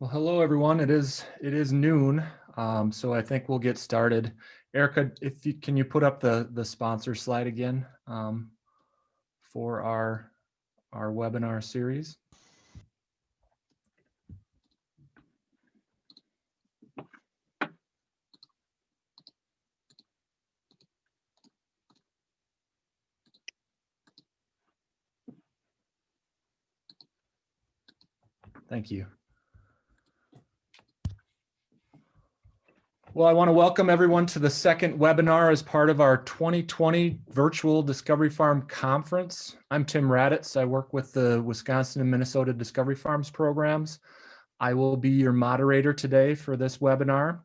Well, hello everyone. It is noon, so I think we'll get started. Erica, if you can you put up the sponsor slide again for our webinar series? Thank you. Well, I want to welcome everyone to the second webinar as part of our 2020 Virtual Discovery Farm Conference. I'm Tim Raditz. I work with the Wisconsin and Minnesota Discovery Farms programs. I will be your moderator today for this webinar.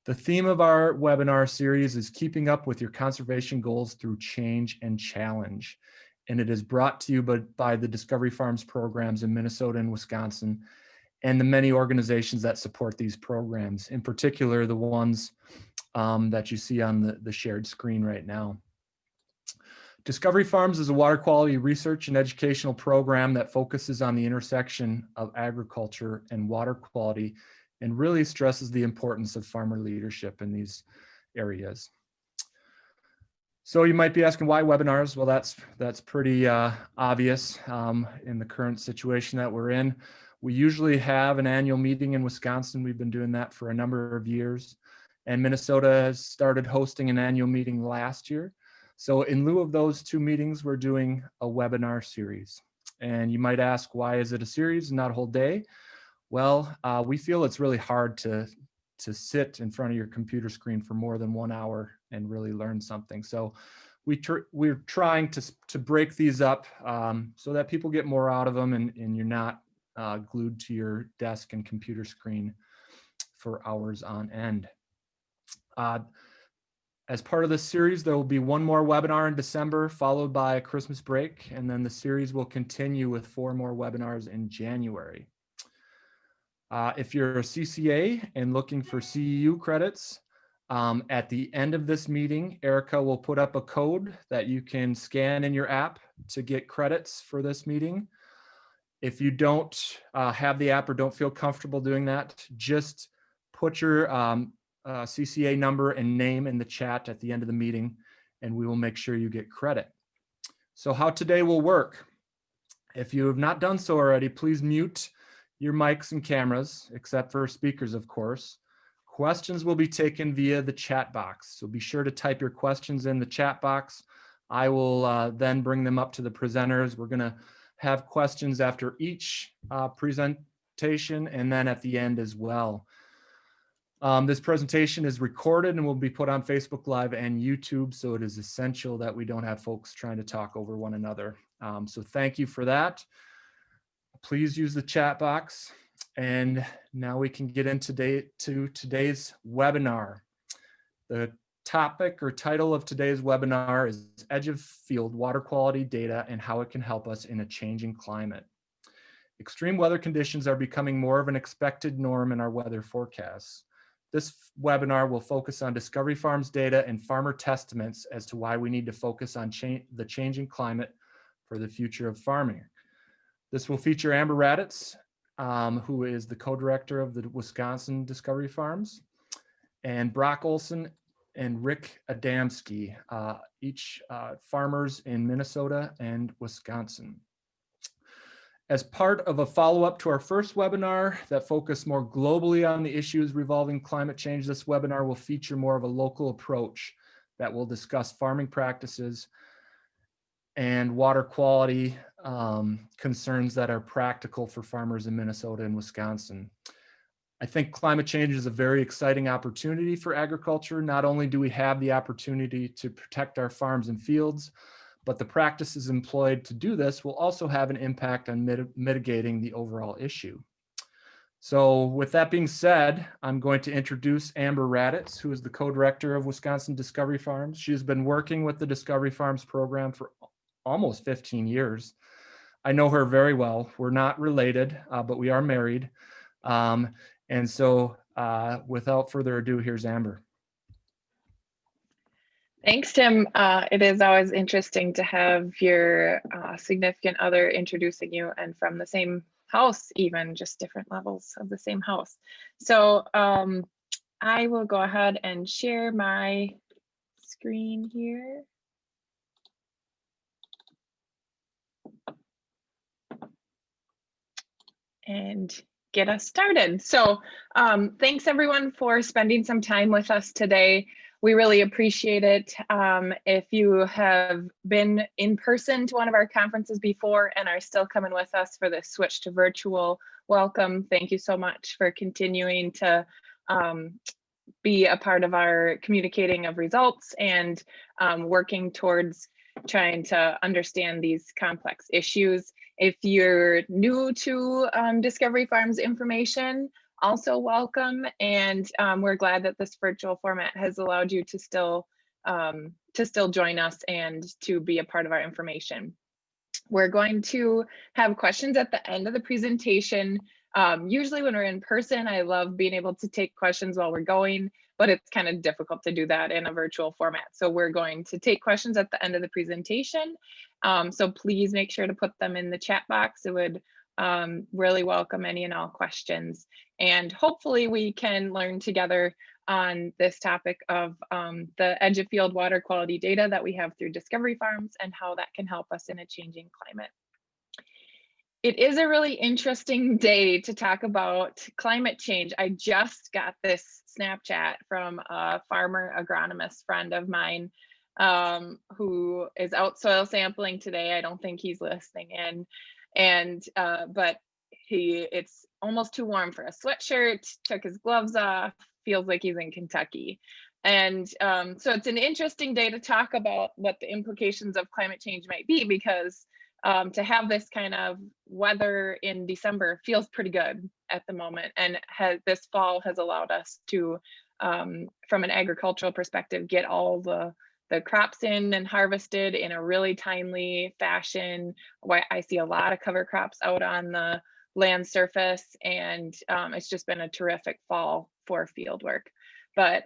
The theme of our webinar series is keeping up with your conservation goals through change and challenge. And it is brought to you by the Discovery Farms programs in Minnesota and Wisconsin, and the many organizations that support these programs, in particular the ones that you see on the shared screen right now. Discovery Farms is a water quality research and educational program that focuses on the intersection of agriculture and water quality and really stresses the importance of farmer leadership in these areas. So you might be asking, why webinars? Well, that's pretty obvious in the current situation that we're in. We usually have an annual meeting in Wisconsin. We've been doing that for a number of years. And Minnesota has started hosting an annual meeting last year. So in lieu of those two meetings, we're doing a webinar series. And you might ask, why is it a series and not a whole day? Well, we feel it's really hard to sit in front of your computer screen for more than 1 hour and really learn something. So we're trying to break these up so that people get more out of them and you're not glued to your desk and computer screen for hours on end. As part of this series, there will be one more webinar in December, followed by a Christmas break, and then the series will continue with 4 more webinars in January. If you're a CCA and looking for CEU credits, at the end of this meeting, Erica will put up a code that you can scan in your app to get credits for this meeting. If you don't have the app or don't feel comfortable doing that, just put your CCA number and name in the chat at the end of the meeting, and we will make sure you get credit. So how today will work. If you have not done so already, please mute your mics and cameras, except for speakers, of course. Questions will be taken via the chat box. So be sure to type your questions in the chat box. I will then bring them up to the presenters. We're gonna have questions after each presentation and then at the end as well. This presentation is recorded and will be put on Facebook Live and YouTube, so it is essential that we don't have folks trying to talk over one another. So thank you for that. Please use the chat box. And now we can get into today's webinar. The topic or title of today's webinar is Edge of Field Water Quality Data and How It Can Help Us in a Changing Climate. Extreme weather conditions are becoming more of an expected norm in our weather forecasts. This webinar will focus on Discovery Farms data and farmer testaments as to why we need to focus on the changing climate for the future of farming. This will feature Amber Raditz, who is the co-director of the Wisconsin Discovery Farms, and Brock Olson and Rick Adamski, each farmers in Minnesota and Wisconsin. As part of a follow-up to our first webinar that focused more globally on the issues revolving climate change, this webinar will feature more of a local approach that will discuss farming practices and water quality concerns that are practical for farmers in Minnesota and Wisconsin. I think climate change is a very exciting opportunity for agriculture. Not only do we have the opportunity to protect our farms and fields, but the practices employed to do this will also have an impact on mitigating the overall issue. So with that being said, I'm going to introduce Amber Raditz, who is the co-director of Wisconsin Discovery Farms. She has been working with the Discovery Farms program for almost 15 years. I know her very well. We're not related, but we are married. And so without further ado, here's Amber. Thanks, Tim. It is always interesting to have your significant other introducing you and from the same house, even just different levels of the same house. So I will go ahead and share my screen here. And get us started. So thanks everyone for spending some time with us today. We really appreciate it. If you have been in person to one of our conferences before and are still coming with us for the switch to virtual, welcome. Thank you so much for continuing to be a part of our communicating of results and working towards trying to understand these complex issues. If you're new to Discovery Farms information, also welcome. And we're glad that this virtual format has allowed you to still join us and to be a part of our information. We're going to have questions at the end of the presentation. Usually when we're in person, I love being able to take questions while we're going, but it's kind of difficult to do that in a virtual format. So we're going to take questions at the end of the presentation. So please make sure to put them in the chat box. It would really welcome any and all questions. And hopefully we can learn together on this topic of the edge of field water quality data that we have through Discovery Farms and how that can help us in a changing climate. It is a really interesting day to talk about climate change. I just got this Snapchat from a farmer agronomist friend of mine who is out soil sampling today. I don't think he's listening in, and but it's almost too warm for a sweatshirt, took his gloves off, feels like he's in Kentucky. And so it's an interesting day to talk about what the implications of climate change might be, because to have this kind of weather in December feels pretty good at the moment. And this fall has allowed us to, from an agricultural perspective, get all the crops in and harvested in a really timely fashion. I see a lot of cover crops out on the land surface, and it's just been a terrific fall for field work. But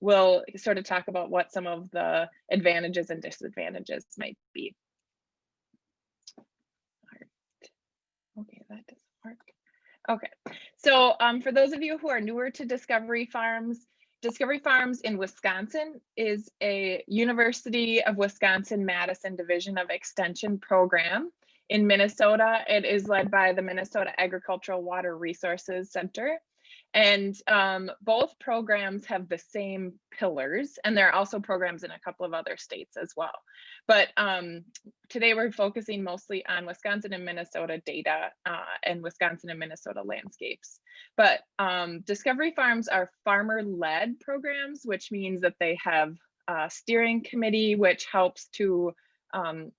we'll sort of talk about what some of the advantages and disadvantages might be. Okay, that doesn't work. Okay, so for those of you who are newer to Discovery Farms in Wisconsin is a University of Wisconsin-Madison Division of Extension program. In Minnesota, it is led by the Minnesota Agricultural Water Resources Center. And both programs have the same pillars, and there are also programs in a couple of other states as well. But today we're focusing mostly on Wisconsin and Minnesota data and Wisconsin and Minnesota landscapes. But Discovery Farms are farmer-led programs, which means that they have a steering committee, which helps to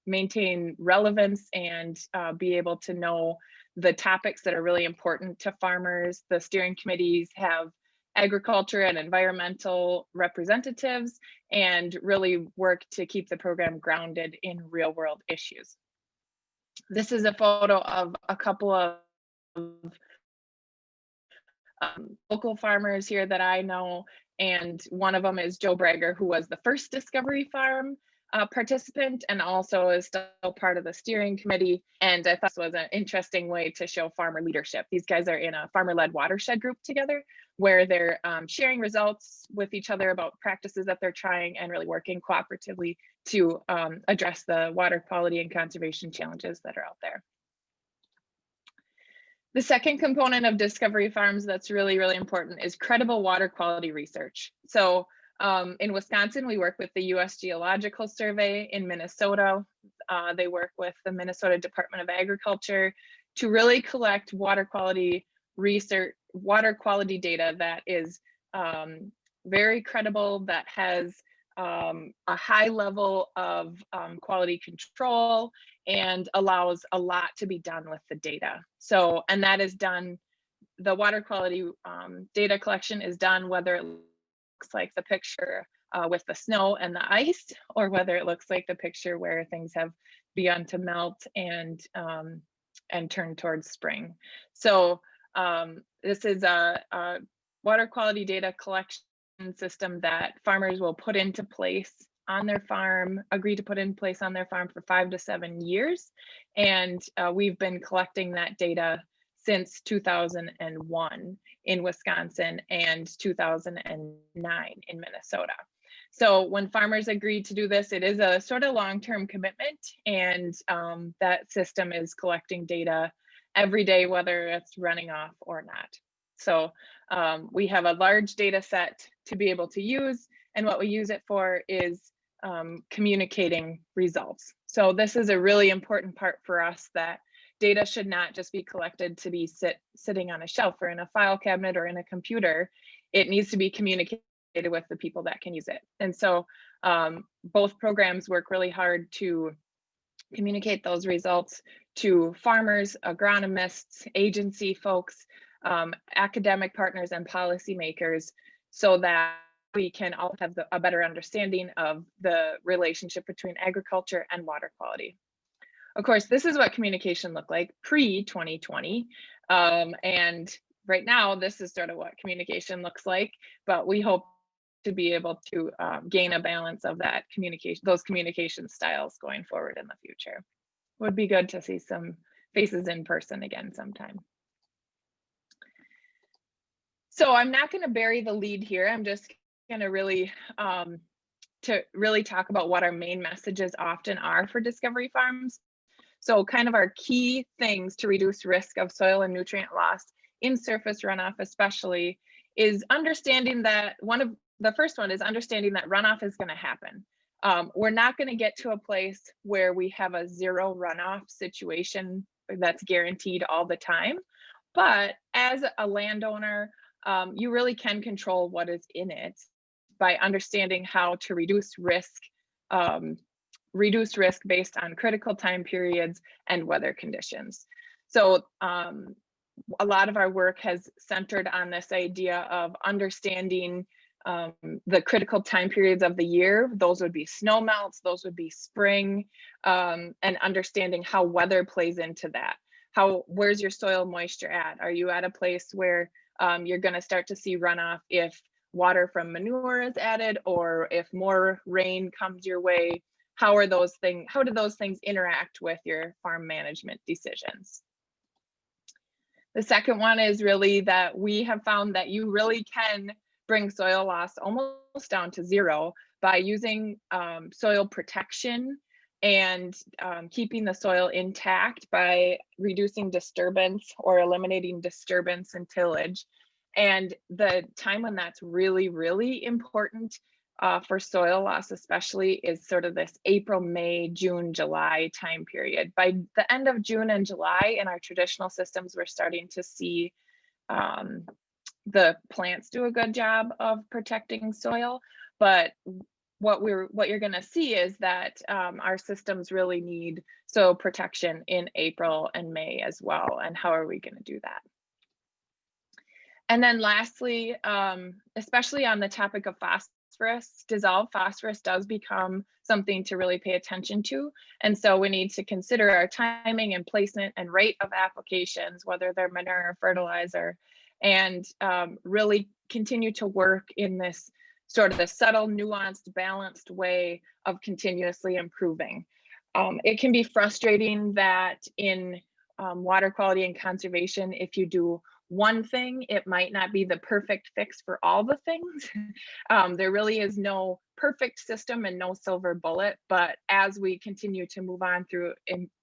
maintain relevance and be able to know the topics that are really important to farmers. The steering committees have agriculture and environmental representatives and really work to keep the program grounded in real world issues. This is a photo of a couple of local farmers here that I know, and one of them is Joe Brager, who was the first Discovery Farm participant and also is still part of the steering committee. And I thought this was an interesting way to show farmer leadership. These guys are in a farmer-led watershed group together where they're sharing results with each other about practices that they're trying and really working cooperatively to address the water quality and conservation challenges that are out there. The second component of Discovery Farms that's really, really important is credible water quality research. So in Wisconsin, we work with the US Geological Survey. In Minnesota, they work with the Minnesota Department of Agriculture to really collect water quality research, water quality data that is very credible, that has a high level of quality control and allows a lot to be done with the data. So, and that is done, the water quality data collection is done whether it looks like the picture with the snow and the ice, or whether it looks like the picture where things have begun to melt and turn towards spring. So this is a water quality data collection system that farmers will put into place on their farm, agreed to put in place on their farm for 5 to 7 years. And we've been collecting that data since 2001 in Wisconsin and 2009 in Minnesota. So when farmers agreed to do this, it is a sort of long-term commitment, and that system is collecting data every day, whether it's running off or not. So we have a large data set to be able to use, and what we use it for is communicating results. So this is a really important part for us, that data should not just be collected to be sitting on a shelf or in a file cabinet or in a computer. It needs to be communicated with the people that can use it. And so both programs work really hard to communicate those results to farmers, agronomists, agency folks, academic partners, and policymakers, so that we can all have a better understanding of the relationship between agriculture and water quality. Of course, this is what communication looked like pre-2020. And right now, this is sort of what communication looks like, but we hope to be able to gain a balance of that communication, those communication styles going forward in the future. Would be good to see some faces in person again sometime. So I'm not going to bury the lead here. I'm just going to really talk about what our main messages often are for Discovery Farms. So kind of our key things to reduce risk of soil and nutrient loss in surface runoff especially is understanding that the first one is understanding that runoff is going to happen. We're not going to get to a place where we have a zero runoff situation that's guaranteed all the time. But as a landowner, you really can control what is in it by understanding how to reduce risk based on critical time periods and weather conditions. So a lot of our work has centered on this idea of understanding the critical time periods of the year. Those would be snow melts, those would be spring, and understanding how weather plays into that. Where's your soil moisture at? Are you at a place where you're going to start to see runoff if water from manure is added, or if more rain comes your way? How do those things interact with your farm management decisions? The second one is really that we have found that you really can bring soil loss almost down to zero by using soil protection and keeping the soil intact by reducing disturbance or eliminating disturbance and tillage. And the time when that's really, really important for soil loss especially is sort of this April, May, June, July time period. By the end of June and July in our traditional systems, we're starting to see the plants do a good job of protecting soil, but what you're going to see is that our systems really need soil protection in April and May as well. And how are we going to do that? And then lastly, especially on the topic of phosphorus, dissolved phosphorus does become something to really pay attention to. And so we need to consider our timing and placement and rate of applications, whether they're manure or fertilizer, and really continue to work in this sort of the subtle, nuanced, balanced way of continuously improving. It can be frustrating that in water quality and conservation, if you do one thing, it might not be the perfect fix for all the things. There really is no perfect system and no silver bullet, but as we continue to move on through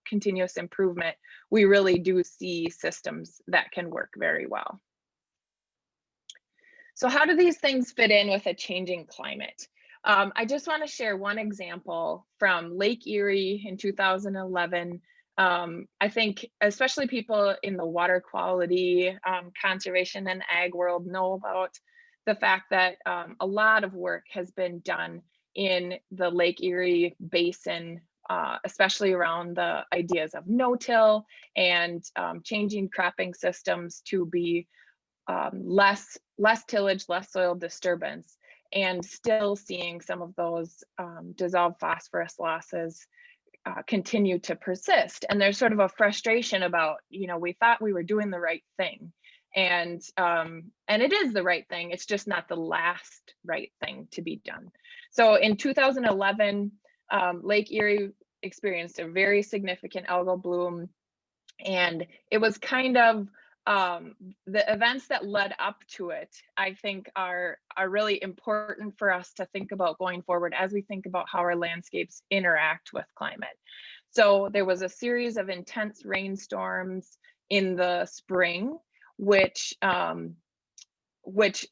continuous improvement, we really do see systems that can work very well. So how do these things fit in with a changing climate? I just want to share one example from Lake Erie in 2011. I think especially people in the water quality, conservation and ag world know about the fact that a lot of work has been done in the Lake Erie basin, especially around the ideas of no-till and changing cropping systems to be less tillage, less soil disturbance, and still seeing some of those dissolved phosphorus losses continue to persist. And there's sort of a frustration about, we thought we were doing the right thing. And it is the right thing. It's just not the last right thing to be done. So in 2011, Lake Erie experienced a very significant algal bloom, and it was kind of the events that led up to it, I think, are really important for us to think about going forward as we think about how our landscapes interact with climate. So there was a series of intense rainstorms in the spring, which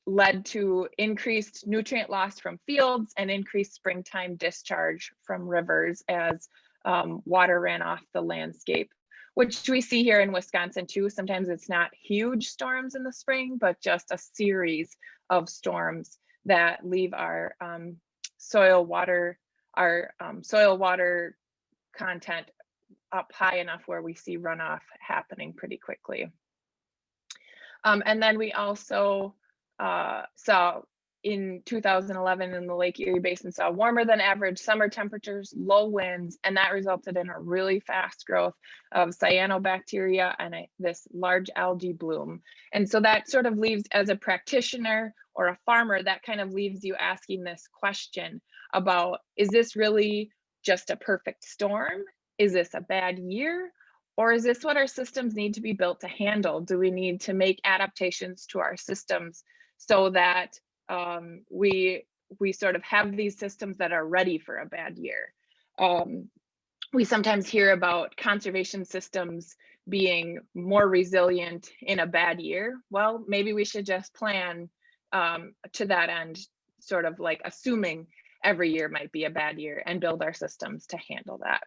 led to increased nutrient loss from fields and increased springtime discharge from rivers as water ran off the landscape, which we see here in Wisconsin too. Sometimes it's not huge storms in the spring, but just a series of storms that leave our soil water content up high enough where we see runoff happening pretty quickly. And then we also saw in 2011 in the Lake Erie Basin, saw warmer than average summer temperatures, low winds, and that resulted in a really fast growth of cyanobacteria and this large algae bloom. And so that sort of leaves, as a practitioner or a farmer, that kind of leaves you asking this question about, is this really just a perfect storm? Is this a bad year? Or is this what our systems need to be built to handle? Do we need to make adaptations to our systems so that we sort of have these systems that are ready for a bad year? We sometimes hear about conservation systems being more resilient in a bad year. Well, maybe we should just plan to that end, sort of like assuming every year might be a bad year, and build our systems to handle that.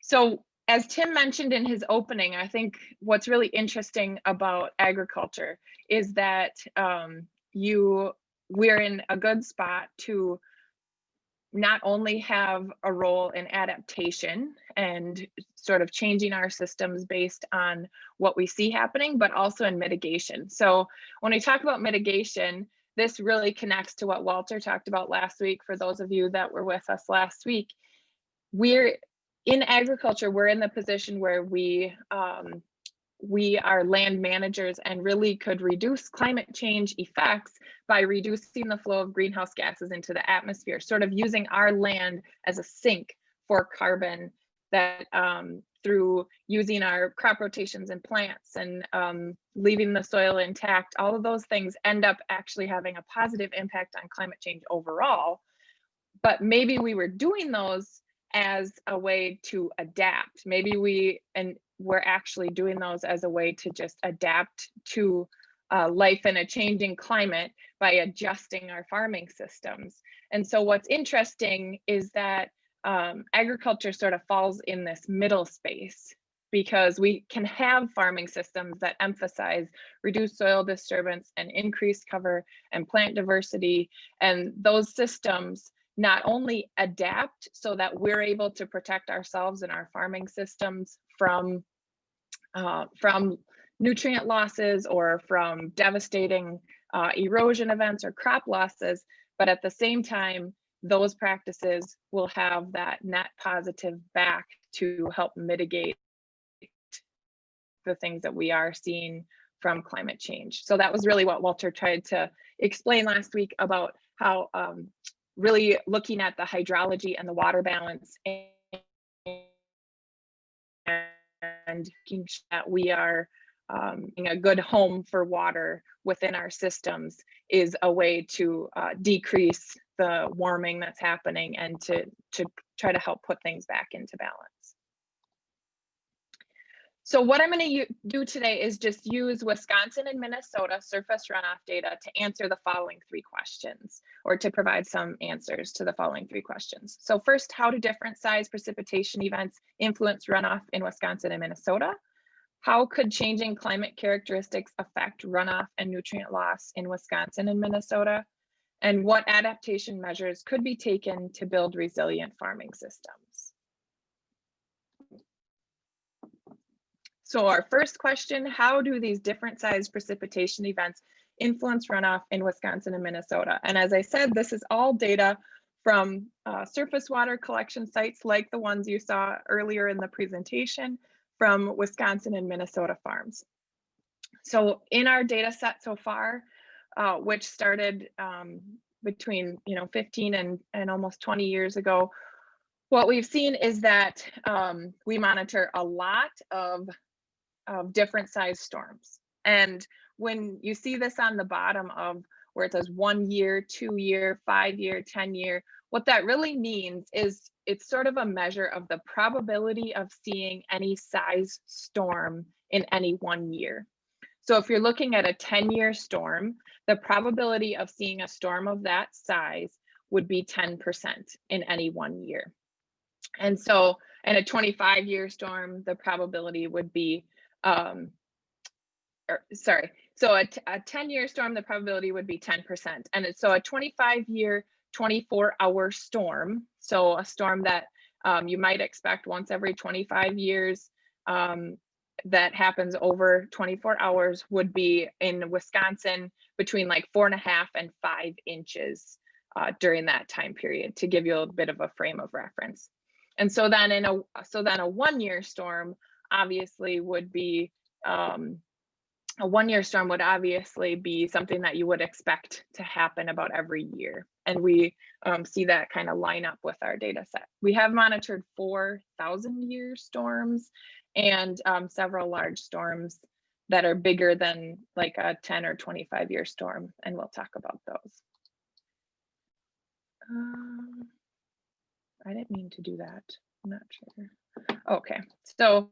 So as Tim mentioned in his opening, I think what's really interesting about agriculture is that we're in a good spot to not only have a role in adaptation and sort of changing our systems based on what we see happening, but also in mitigation. So when we talk about mitigation, this really connects to what Walter talked about last week. For those of you that were with us last week, we're in agriculture, we're in the position where we are land managers and really could reduce climate change effects by reducing the flow of greenhouse gases into the atmosphere, sort of using our land as a sink for carbon, that through using our crop rotations and plants and leaving the soil intact, all of those things end up actually having a positive impact on climate change overall. But maybe we were doing those as a way to adapt. Maybe we're actually doing those as a way to just adapt to life in a changing climate by adjusting our farming systems. And so what's interesting is that agriculture sort of falls in this middle space, because we can have farming systems that emphasize reduced soil disturbance and increased cover and plant diversity. And those systems not only adapt so that we're able to protect ourselves and our farming systems from nutrient losses or from devastating erosion events or crop losses, but at the same time, those practices will have that net positive back to help mitigate the things that we are seeing from climate change. So that was really what Walter tried to explain last week about how really looking at the hydrology and the water balance and making sure that we are in a good home for water within our systems is a way to decrease the warming that's happening and to try to help put things back into balance. So what I'm going to do today is just use Wisconsin and Minnesota surface runoff data to answer the following three questions, or to provide some answers to the following three questions. So first, how do different size precipitation events influence runoff in Wisconsin and Minnesota? How could changing climate characteristics affect runoff and nutrient loss in Wisconsin and Minnesota? And what adaptation measures could be taken to build resilient farming systems? So our first question, how do these different size precipitation events influence runoff in Wisconsin and Minnesota? And as I said, this is all data from surface water collection sites like the ones you saw earlier in the presentation, from Wisconsin and Minnesota farms. So in our data set so far, which started between 15 and almost 20 years ago, what we've seen is that we monitor a lot of different size storms. And when you see this on the bottom of where it says 1 year, 2 year, 5 year, 10 year, what that really means is it's sort of a measure of the probability of seeing any size storm in any 1 year. So if you're looking at a 10-year storm, the probability of seeing a storm of that size would be 10% in any 1 year. And so in a 25-year storm, the probability would be, so a 10-year storm, the probability would be 10%. And so a 25-year, 24-hour storm, so a storm that you might expect once every 25 years, that happens over 24 hours, would be in Wisconsin between like 4.5 and 5 inches during that time period, to give you a bit of a frame of reference. And so then a 1-year storm obviously would be a 1-year storm would obviously be something that you would expect to happen about every year. And we see that kind of line up with our data set. We have monitored 4,000-year storms and several large storms that are bigger than like a 10 or 25-year storm, and we'll talk about those. I didn't mean to do that. I'm not sure. Okay, so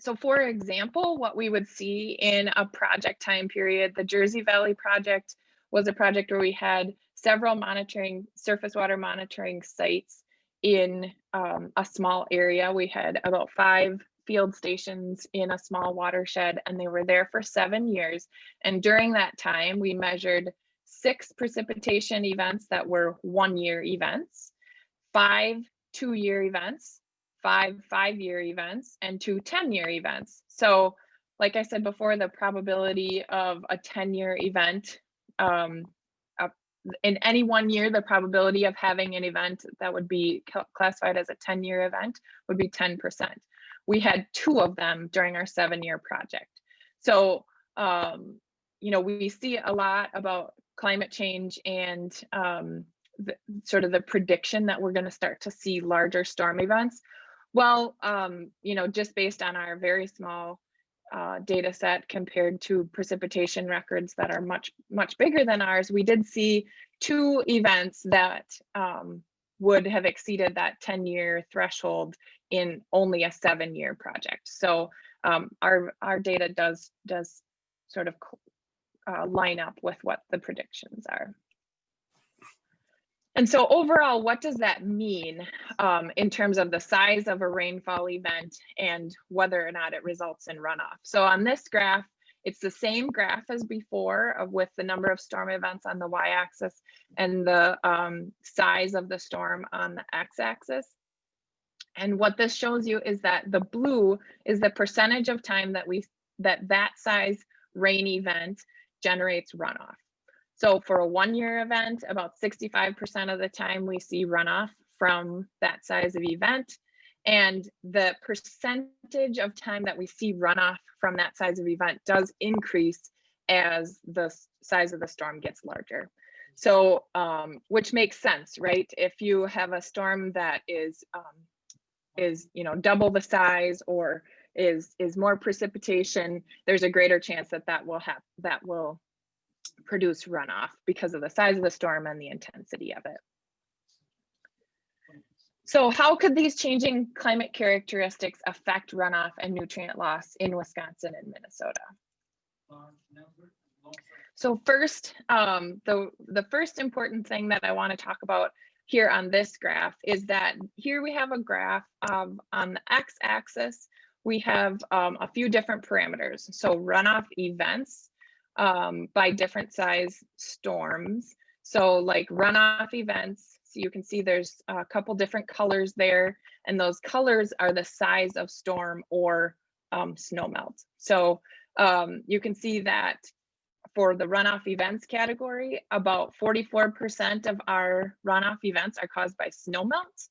so for example, what we would see in a project time period, the Jersey Valley project was a project where we had several surface water monitoring sites in a small area. We had about 5 field stations in a small watershed, and they were there for 7 years. And during that time, we measured 6 precipitation events that were 1-year events, 5 2-year events, 5 5-year events, and 2 10-year events. So like I said before, the probability of a 10-year event, in any 1 year, the probability of having an event that would be classified as a 10-year event would be 10%. We had 2 of them during our 7-year project. So, we see a lot about climate change and sort of the prediction that we're going to start to see larger storm events. Well, just based on our very small data set compared to precipitation records that are much, much bigger than ours, we did see 2 events that would have exceeded that 10-year threshold in only a 7-year project. So our data does sort of line up with what the predictions are. And so overall, what does that mean in terms of the size of a rainfall event and whether or not it results in runoff? So on this graph, it's the same graph as before with the number of storm events on the y-axis and the size of the storm on the x-axis. And what this shows you is that the blue is the percentage of time that size rain event generates runoff. So for a 1-year event, about 65% of the time we see runoff from that size of event. And the percentage of time that we see runoff from that size of event does increase as the size of the storm gets larger. So, which makes sense, right? If you have a storm that is double the size or is more precipitation, there's a greater chance that will produce runoff because of the size of the storm and the intensity of it. So how could these changing climate characteristics affect runoff and nutrient loss in Wisconsin and Minnesota? So first, the first important thing that I want to talk about here on this graph is that here we have a graph on the x-axis, we have a few different parameters. So runoff events by different size storms. So like runoff events, so you can see there's a couple different colors there, and those colors are the size of storm or snow melt. So you can see that for the runoff events category, about 44% of our runoff events are caused by snow melt,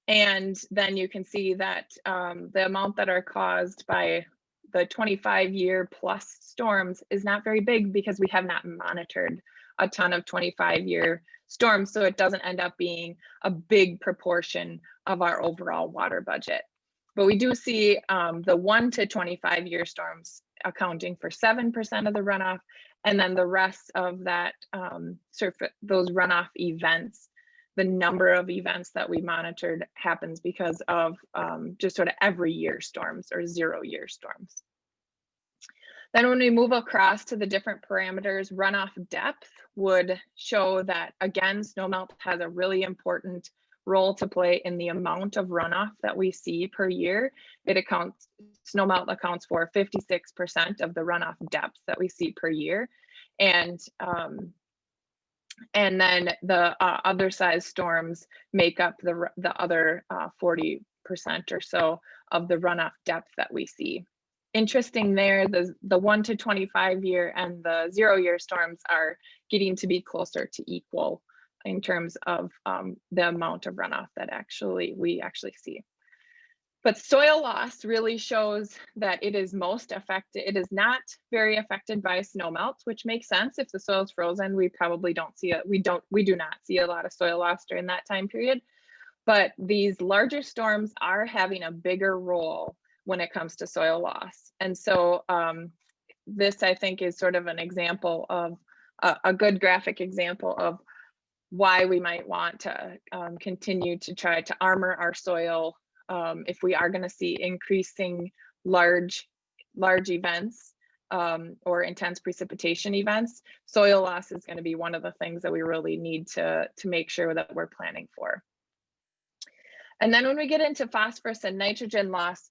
And then you can see that the amount that are caused by the 25-year plus storms is not very big because we have not monitored a ton of 25-year storms. So it doesn't end up being a big proportion of our overall water budget. But we do see the 1 to 25-year storms accounting for 7% of the runoff. And then the rest of that, those runoff events, the number of events that we monitored happens because of just sort of every year storms or 0-year storms. Then when we move across to the different parameters, runoff depth would show that, again, snowmelt has a really important role to play in the amount of runoff that we see per year. Snowmelt accounts for 56% of the runoff depth that we see per year. And then the other size storms make up the other 40% or so of the runoff depth that we see. Interesting there, the 1 to 25-year and the 0-year storms are getting to be closer to equal in terms of the amount of runoff that we actually see. But soil loss really shows that it is most affected. It is not very affected by snowmelt, which makes sense. If the soil is frozen, we probably don't see it. We do not see a lot of soil loss during that time period. But these larger storms are having a bigger role when it comes to soil loss. And so this, I think, is sort of an example of a good graphic example of why we might want to continue to try to armor our soil if we are going to see increasing large events or intense precipitation events. Soil loss is going to be one of the things that we really need to make sure that we're planning for. And then when we get into phosphorus and nitrogen loss,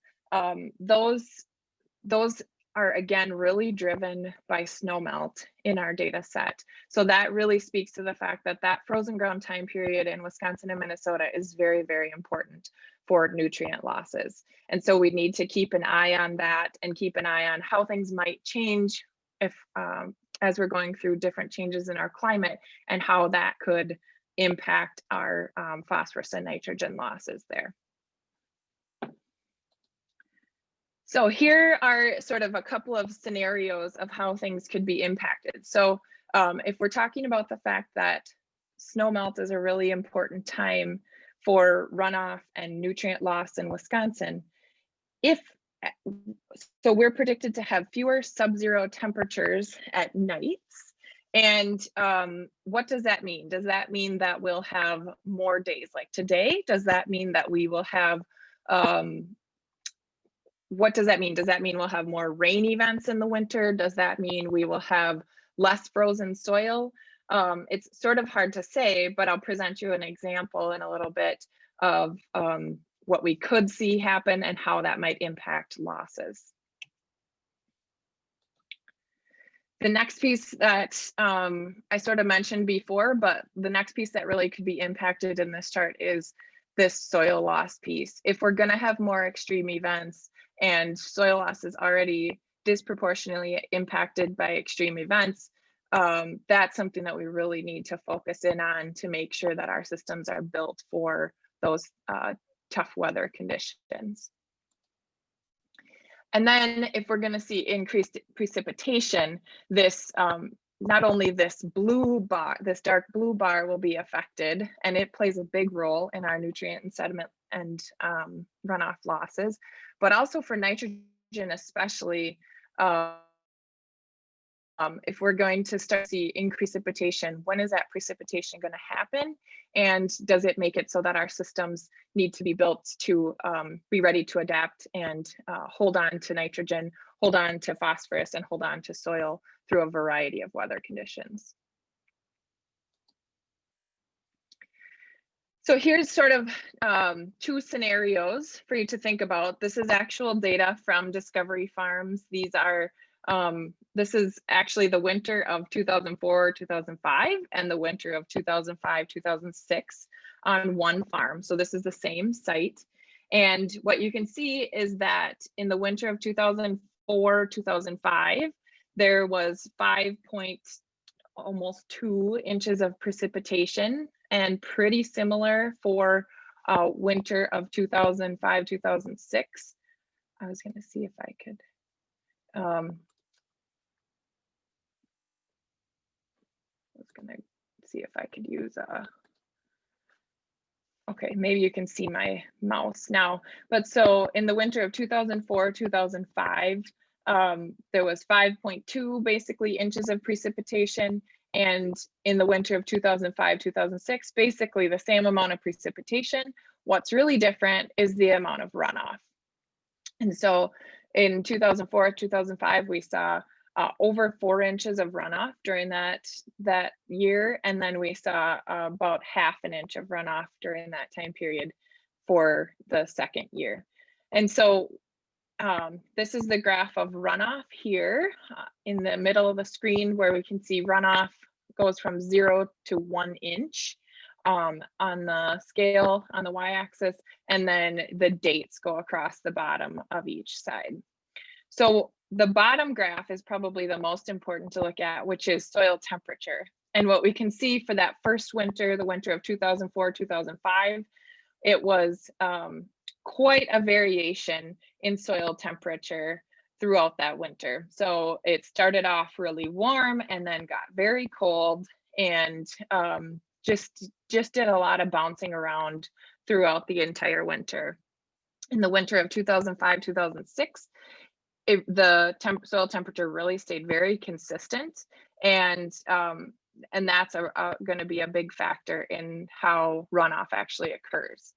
those are again really driven by snowmelt in our data set. So that really speaks to the fact that that frozen ground time period in Wisconsin and Minnesota is very, very important for nutrient losses. And so we need to keep an eye on that and keep an eye on how things might change if as we're going through different changes in our climate and how that could impact our phosphorus and nitrogen losses there. So here are sort of a couple of scenarios of how things could be impacted. So if we're talking about the fact that snowmelt is a really important time for runoff and nutrient loss in Wisconsin, so we're predicted to have fewer sub-zero temperatures at nights. And what does that mean? Does that mean that we'll have more days like today? Does that mean that we will have what does that mean? Does that mean we'll have more rain events in the winter? Does that mean we will have less frozen soil? It's sort of hard to say, but I'll present you an example in a little bit of what we could see happen and how that might impact losses. The next piece that I sort of mentioned before, but the next piece that really could be impacted in this chart is this soil loss piece. If we're going to have more extreme events, and soil loss is already disproportionately impacted by extreme events, that's something that we really need to focus in on to make sure that our systems are built for those tough weather conditions. And then if we're going to see increased precipitation, this not only this dark blue bar will be affected, and it plays a big role in our nutrient and sediment and runoff losses, but also for nitrogen especially. If we're going to start to see increased precipitation, when is that precipitation going to happen? And does it make it so that our systems need to be built to be ready to adapt and hold on to nitrogen, hold on to phosphorus, and hold on to soil through a variety of weather conditions? So here's sort of two scenarios for you to think about. This is actual data from Discovery Farms. These are this is actually the winter of 2004, 2005, and the winter of 2005, 2006 on one farm. So this is the same site. And what you can see is that in the winter of 2004, 2005, there was almost 2 inches of precipitation, and pretty similar for winter of 2005, 2006. I was going to see if I could. I was going to see if I could use okay, maybe you can see my mouse now. But so in the winter of 2004, 2005, there was 5.2 basically inches of precipitation. And in the winter of 2005, 2006, basically the same amount of precipitation. What's really different is the amount of runoff. And so in 2004, 2005, we saw over 4 inches of runoff during that year. And then we saw about 1/2 inch of runoff during that time period for the second year. And so this is the graph of runoff here in the middle of the screen, where we can see runoff goes from 0 to 1 inch on the scale on the y-axis, and then the dates go across the bottom of each side. So the bottom graph is probably the most important to look at, which is soil temperature. And what we can see for that first winter, the winter of 2004, 2005, it was quite a variation in soil temperature throughout that winter. So it started off really warm and then got very cold, and just did a lot of bouncing around throughout the entire winter. In the winter of 2005, 2006, the soil temperature really stayed very consistent, and that's going to be a big factor in how runoff actually occurs.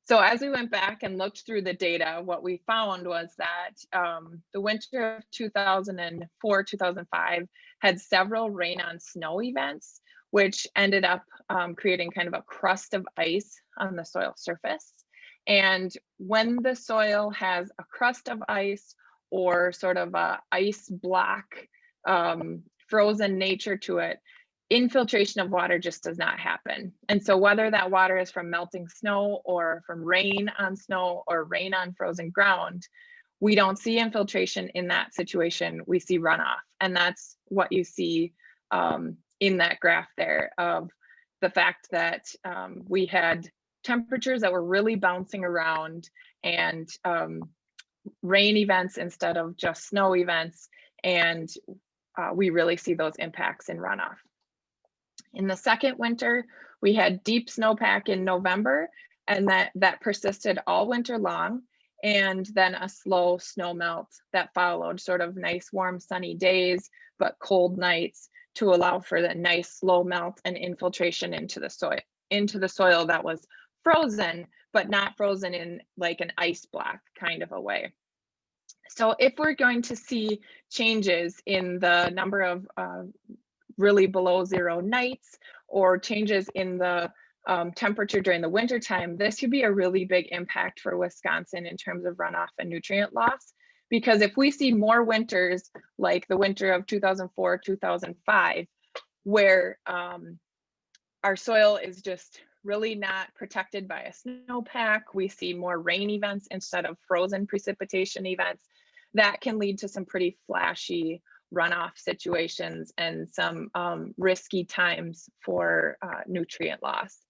So as we went back and looked through the data, what we found was that the winter of 2004, 2005 had several rain on snow events, which ended up creating kind of a crust of ice on the soil surface. And when the soil has a crust of ice, or sort of a ice block, frozen nature to it, infiltration of water just does not happen. And so whether that water is from melting snow, or from rain on snow, or rain on frozen ground, we don't see infiltration in that situation. We see runoff. And that's what you see in that graph there, of the fact that we had temperatures that were really bouncing around, and rain events instead of just snow events. And we really see those impacts in runoff. In the second winter, we had deep snowpack in November, and that persisted all winter long. And then a slow snow melt that followed, sort of nice, warm, sunny days, but cold nights, to allow for the nice slow melt and infiltration into the soil that was frozen, but not frozen in like an ice block kind of a way. So if we're going to see changes in the number of really below 0 nights, or changes in the temperature during the winter time, this could be a really big impact for Wisconsin in terms of runoff and nutrient loss. Because if we see more winters like the winter of 2004, 2005, where our soil is just really not protected by a snowpack, we see more rain events instead of frozen precipitation events, that can lead to some pretty flashy runoff situations and some risky times for nutrient loss.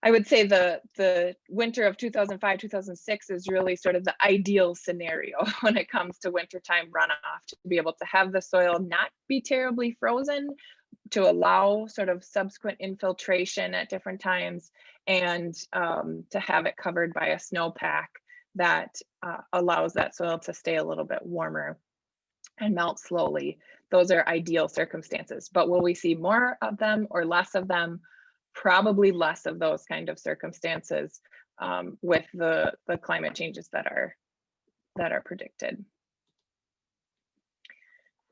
I would say the winter of 2005, 2006 is really sort of the ideal scenario when it comes to wintertime runoff, to be able to have the soil not be terribly frozen, to allow sort of subsequent infiltration at different times, and to have it covered by a snowpack that allows that soil to stay a little bit warmer and melt slowly. Those are ideal circumstances. But will we see more of them or less of them? Probably less of those kind of circumstances with the climate changes that are predicted.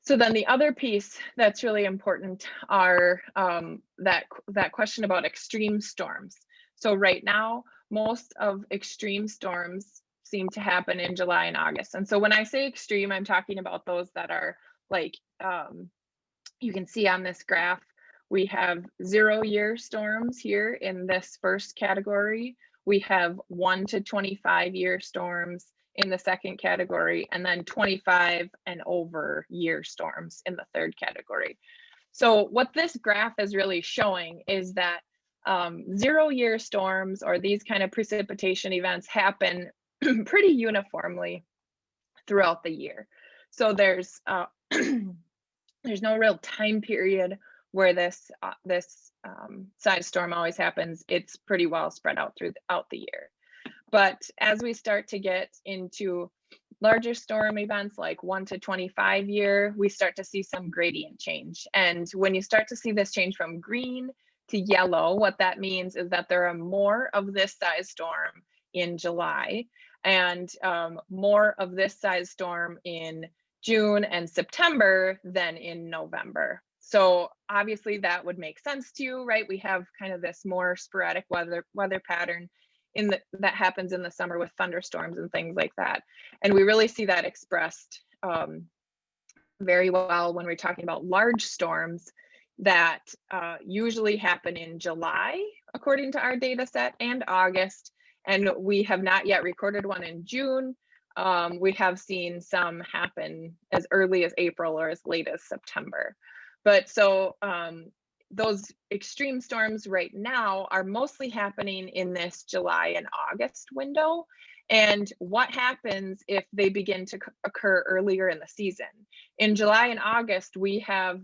So then the other piece that's really important are that question about extreme storms. So right now, most of extreme storms seem to happen in July and August. And so when I say extreme, I'm talking about those that are like, you can see on this graph, we have 0-year storms here in this first category. We have 1 to 25-year storms in the second category, and then 25 and over year storms in the third category. So what this graph is really showing is that 0-year storms or these kind of precipitation events happen pretty uniformly throughout the year. So there's no real time period where this size storm always happens. It's pretty well spread out throughout the year. But as we start to get into larger storm events like 1 to 25 year, we start to see some gradient change. And when you start to see this change from green to yellow, what that means is that there are more of this size storm in July and more of this size storm in June and September than in November. So obviously that would make sense to you, right? We have kind of this more sporadic weather pattern that happens in the summer with thunderstorms and things like that. And we really see that expressed very well when we're talking about large storms that usually happen in July, according to our data set, and August. And we have not yet recorded one in June. We have seen some happen as early as April or as late as September. But so those extreme storms right now are mostly happening in this July and August window. And what happens if they begin to occur earlier in the season? In July and August, we have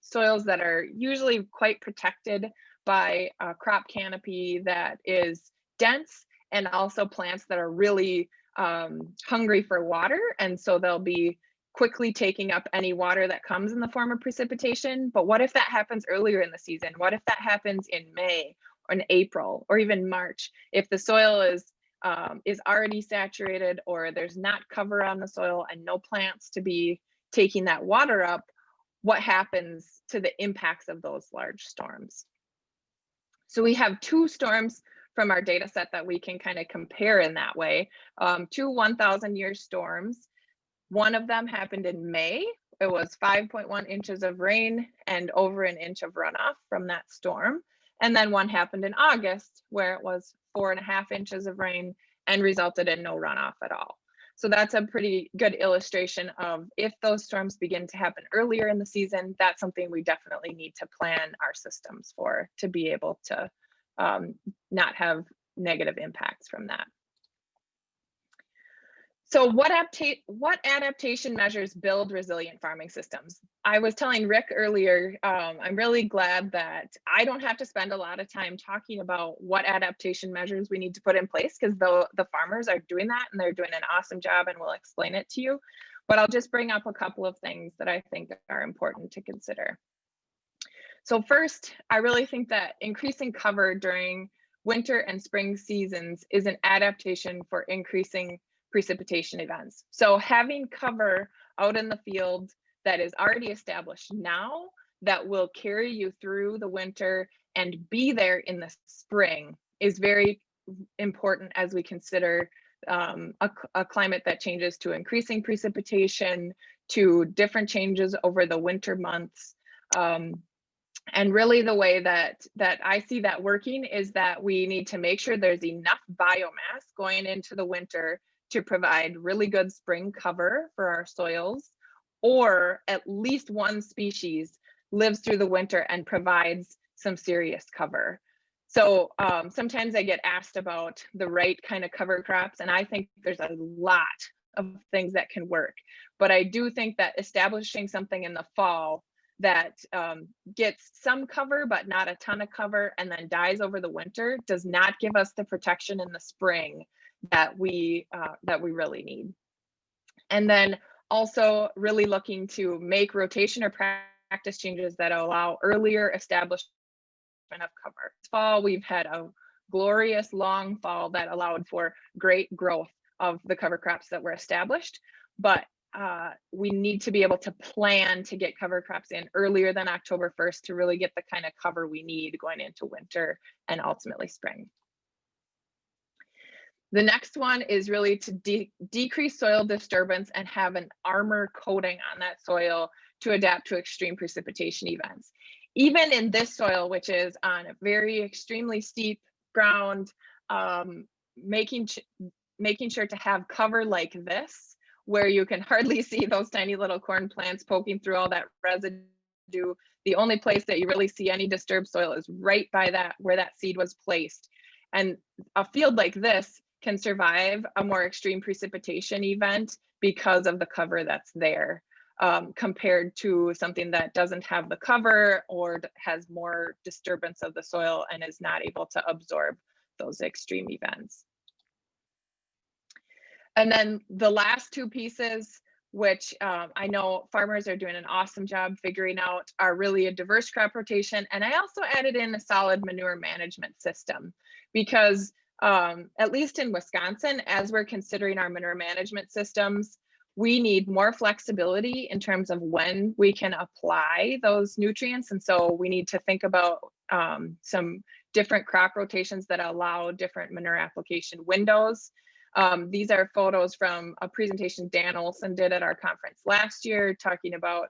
soils that are usually quite protected by a crop canopy that is dense, and also plants that are really hungry for water. And so they'll be quickly taking up any water that comes in the form of precipitation. But what if that happens earlier in the season? What if that happens in May or in April or even March? If the soil is already saturated or there's not cover on the soil and no plants to be taking that water up, what happens to the impacts of those large storms? So we have two storms from our data set that we can kind of compare in that way. Two 1,000-year storms. One of them happened in May. It was 5.1 inches of rain and over an inch of runoff from that storm. And then one happened in August where it was 4.5 inches of rain and resulted in no runoff at all. So that's a pretty good illustration of if those storms begin to happen earlier in the season, that's something we definitely need to plan our systems for to be able to not have negative impacts from that. So what adaptation measures build resilient farming systems? I was telling Rick earlier, I'm really glad that I don't have to spend a lot of time talking about what adaptation measures we need to put in place, because the farmers are doing that and they're doing an awesome job and we'll explain it to you. But I'll just bring up a couple of things that I think are important to consider. So first, I really think that increasing cover during winter and spring seasons is an adaptation for increasing precipitation events. So having cover out in the field that is already established now that will carry you through the winter and be there in the spring is very important as we consider a climate that changes to increasing precipitation, to different changes over the winter months. And really the way that I see that working is that we need to make sure there's enough biomass going into the winter to provide really good spring cover for our soils, or at least one species lives through the winter and provides some serious cover. So sometimes I get asked about the right kind of cover crops, and I think there's a lot of things that can work. But I do think that establishing something in the fall that gets some cover but not a ton of cover and then dies over the winter does not give us the protection in the spring that we really need. And then also really looking to make rotation or practice changes that allow earlier establishment of cover. This fall, we've had a glorious long fall that allowed for great growth of the cover crops that were established, but we need to be able to plan to get cover crops in earlier than October 1st to really get the kind of cover we need going into winter and ultimately spring. The next one is really to decrease soil disturbance and have an armor coating on that soil to adapt to extreme precipitation events. Even in this soil, which is on a very extremely steep ground, making sure to have cover like this, where you can hardly see those tiny little corn plants poking through all that residue do. The only place that you really see any disturbed soil is right by that where that seed was placed. And a field like this can survive a more extreme precipitation event because of the cover that's there, compared to something that doesn't have the cover or has more disturbance of the soil and is not able to absorb those extreme events. And then the last two pieces, which I know farmers are doing an awesome job figuring out, are really a diverse crop rotation. And I also added in a solid manure management system because at least in Wisconsin, as we're considering our manure management systems, we need more flexibility in terms of when we can apply those nutrients. And so we need to think about some different crop rotations that allow different manure application windows. These are photos from a presentation Dan Olson did at our conference last year, talking about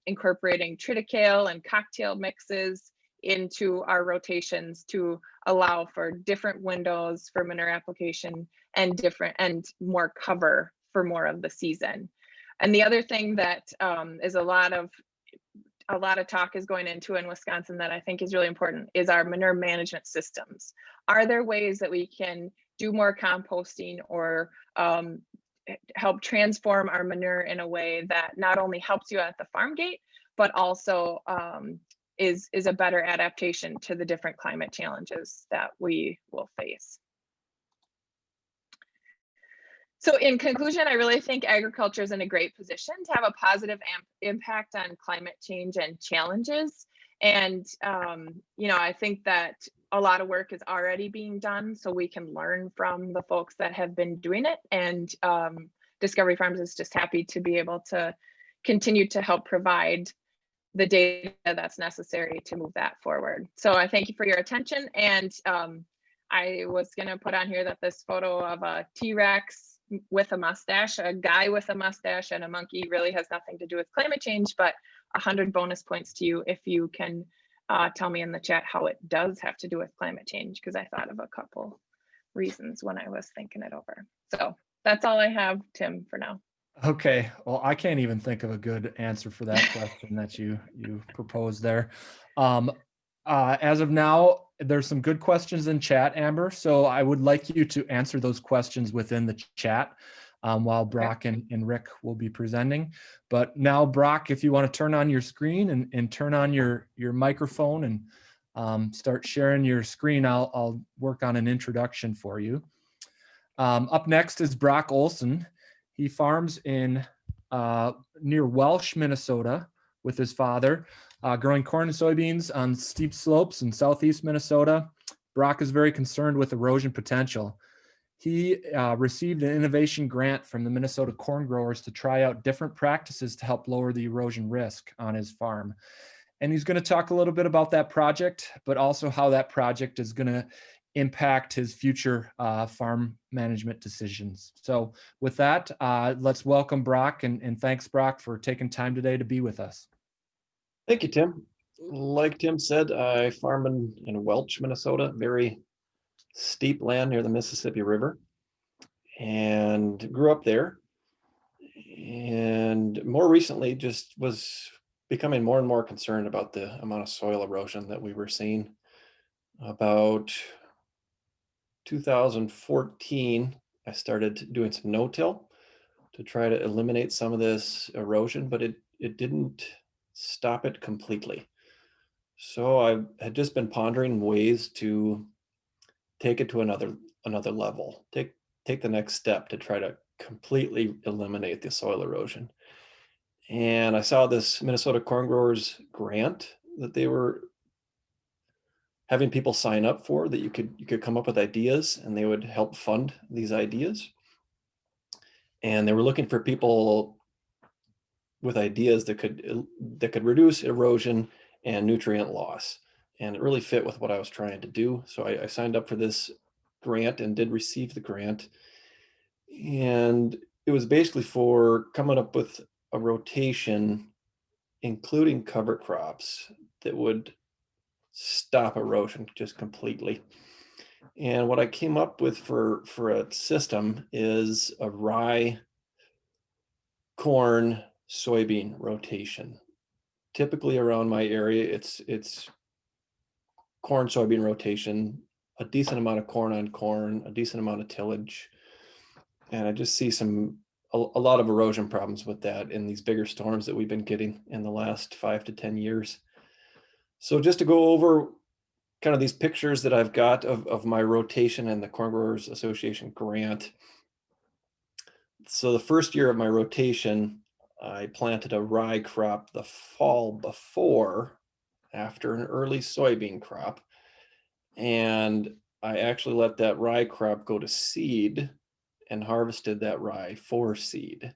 incorporating triticale and cocktail mixes into our rotations to allow for different windows for manure application and more cover for more of the season. And the other thing that is a lot of talk is going into in Wisconsin that I think is really important is our manure management systems. Are there ways that we can do more composting or help transform our manure in a way that not only helps you at the farm gate, but also is a better adaptation to the different climate challenges that we will face. So in conclusion, I really think agriculture is in a great position to have a positive impact on climate change and challenges. And, I think that a lot of work is already being done, so we can learn from the folks that have been doing it. And Discovery Farms is just happy to be able to continue to help provide the data that's necessary to move that forward. So I thank you for your attention. And I was gonna put on here that this photo of a T-Rex with a mustache, a guy with a mustache and a monkey really has nothing to do with climate change, but 100 bonus points to you if you can tell me in the chat how it does have to do with climate change, because I thought of a couple reasons when I was thinking it over. So that's all I have, Tim, for now. Okay, well, I can't even think of a good answer for that question that you proposed there. As of now, there's some good questions in chat, Amber. So I would like you to answer those questions within the chat while Brock and Rick will be presenting. But now, Brock, if you want to turn on your screen and turn on your microphone and start sharing your screen, I'll work on an introduction for you. Up next is Brock Olson. He farms in near Welsh, Minnesota with his father, growing corn and soybeans on steep slopes in southeast Minnesota. Brock is very concerned with erosion potential. He received an innovation grant from the Minnesota corn growers to try out different practices to help lower the erosion risk on his farm. And he's going to talk a little bit about that project, but also how that project is going to impact his future farm management decisions. So with that, let's welcome Brock, and thanks, Brock, for taking time today to be with us. Thank you, Tim. Like Tim said, I farm in Welch, Minnesota, very steep land near the Mississippi River, and grew up there. And more recently, just was becoming more and more concerned about the amount of soil erosion that we were seeing. About 2014, I started doing some no-till to try to eliminate some of this erosion, but it didn't stop it completely. So I had just been pondering ways to take it to another level, take the next step to try to completely eliminate the soil erosion. And I saw this Minnesota Corn Growers grant that they were having people sign up for, that you could come up with ideas and they would help fund these ideas. And they were looking for people with ideas that could reduce erosion and nutrient loss. And it really fit with what I was trying to do. So I signed up for this grant and did receive the grant. And it was basically for coming up with a rotation, including cover crops, that would stop erosion just completely. And what I came up with for a system is a rye, corn, soybean rotation. typically around my area, it's corn soybean rotation, a decent amount of corn on corn, a decent amount of tillage. And I just see a lot of erosion problems with that in these bigger storms that we've been getting in the last 5 to 10 years. So just to go over kind of these pictures that I've got of my rotation and the Corn Growers Association grant. So the first year of my rotation, I planted a rye crop the fall before, after an early soybean crop. And I actually let that rye crop go to seed and harvested that rye for seed.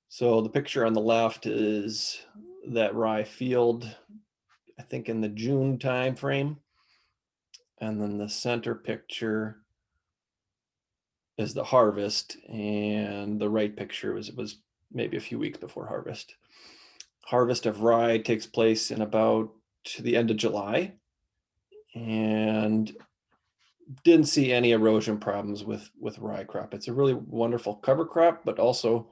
So the picture on the left is that rye field, I think in the June time frame. And then the center picture is the harvest, and the right picture was maybe a few weeks before harvest. Harvest of rye takes place in about the end of July, and didn't see any erosion problems with rye crop. It's a really wonderful cover crop, but also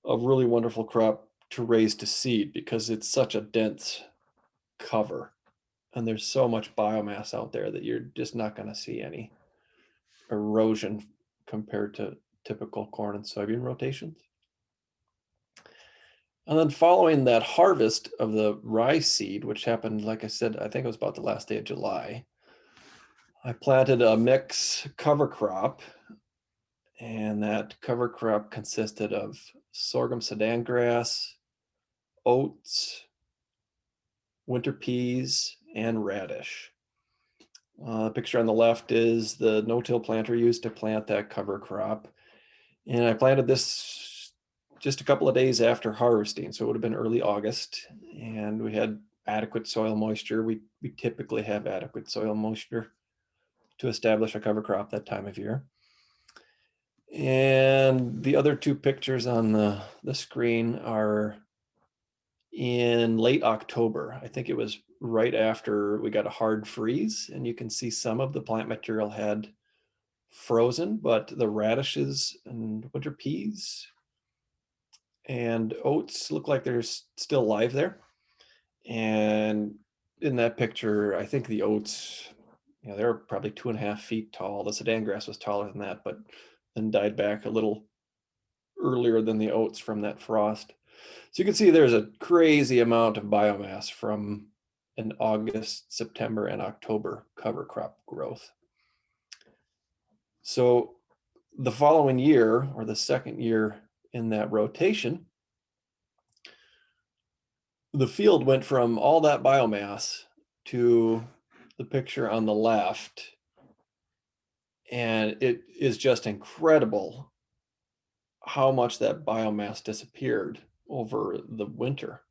a really wonderful crop to raise to seed because it's such a dense cover, and there's so much biomass out there that you're just not going to see any erosion compared to typical corn and soybean rotations. And then following that harvest of the rye seed, which happened, like I said, I think it was about the last day of July, I planted a mix cover crop, and that cover crop consisted of sorghum sudan grass, oats, winter peas, and radish. The picture on the left is the no-till planter used to plant that cover crop. And I planted this just a couple of days after harvesting, so it would have been early August, and we had adequate soil moisture. We typically have adequate soil moisture to establish a cover crop that time of year. And the other two pictures on the screen are in late October. I think it was right after we got a hard freeze, and you can see some of the plant material had frozen, but the radishes and winter peas and oats look like they're still live there. And in that picture, I think the oats, they're probably 2.5 feet tall. The sudan grass was taller than that, but then died back a little earlier than the oats from that frost. So you can see there's a crazy amount of biomass from an August, September, and October cover crop growth. So the following year, or the second year in that rotation, the field went from all that biomass to the picture on the left. And it is just incredible how much that biomass disappeared over the winter.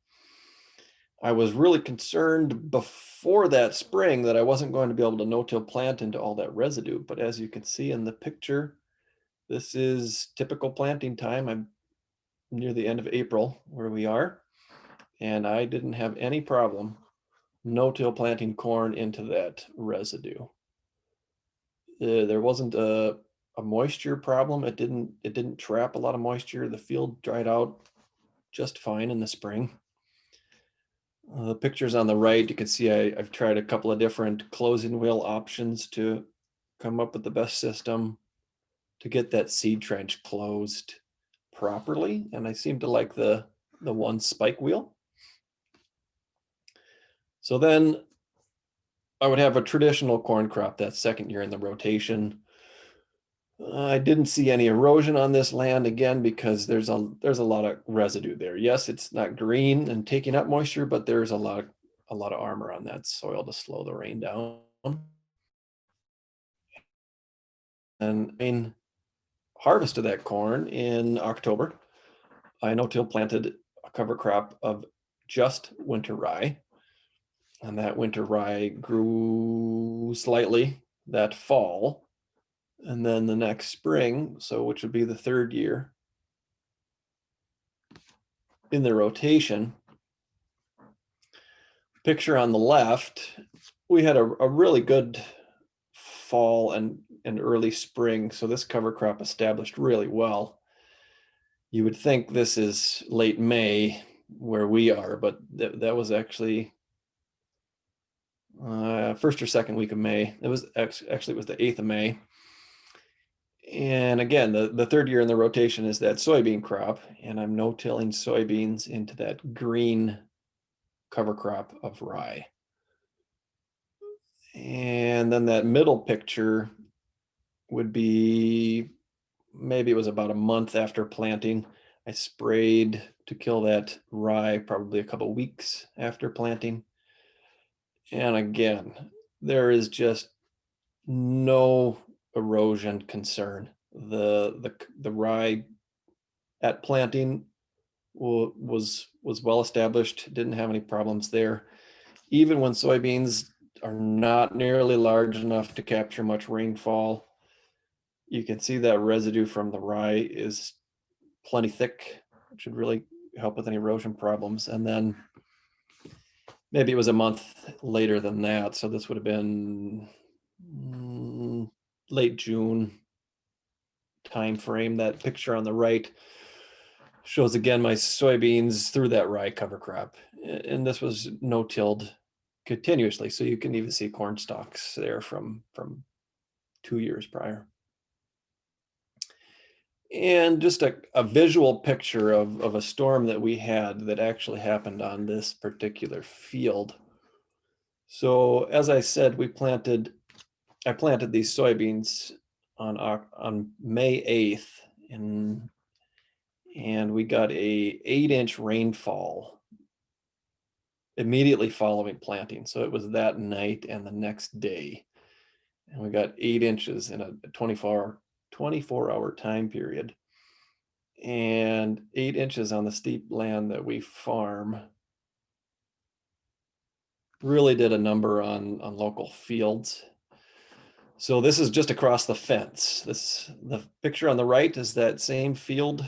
I was really concerned before that spring that I wasn't going to be able to no-till plant into all that residue. But as you can see in the picture, this is typical planting time. I'm near the end of April where we are, and I didn't have any problem no-till planting corn into that residue. There wasn't a moisture problem. It didn't trap a lot of moisture. The field dried out just fine in the spring. The pictures on the right, you can see I've tried a couple of different closing wheel options to come up with the best system to get that seed trench closed properly. And I seem to like the one spike wheel. So then I would have a traditional corn crop that second year in the rotation. I didn't see any erosion on this land again because there's a lot of residue there. Yes, it's not green and taking up moisture, but there's a lot of armor on that soil to slow the rain down. And harvest of that corn in October, I no-till planted a cover crop of just winter rye. And that winter rye grew slightly that fall. And then the next spring, so which would be the third year in the rotation, picture on the left, we had a really good fall and early spring. So this cover crop established really well. You would think this is late May, where we are, but that was actually first or second week of May. It was actually it was the 8th of May. And again, the third year in the rotation is that soybean crop, and I'm no-tilling soybeans into that green cover crop of rye. And then that middle picture would be, maybe it was about a month after planting. I sprayed to kill that rye probably a couple weeks after planting. And again, there is just no erosion concern. The rye at planting was well established, didn't have any problems there. Even when soybeans are not nearly large enough to capture much rainfall, you can see that residue from the rye is plenty thick, which should really help with any erosion problems. And then maybe it was a month later than that, so this would have been late June time frame. That picture on the right shows again my soybeans through that rye cover crop, and this was no-tilled continuously, so you can even see corn stalks there from 2 years prior. And just a visual picture of a storm that we had that actually happened on this particular field. So as I said, I planted these soybeans on May 8th, and we got a 8-inch rainfall immediately following planting. So it was that night and the next day, and we got 8 inches in a 24-hour time period. And 8 inches on the steep land that we farm really did a number on local fields. So this is just across the fence. The picture on the right is that same field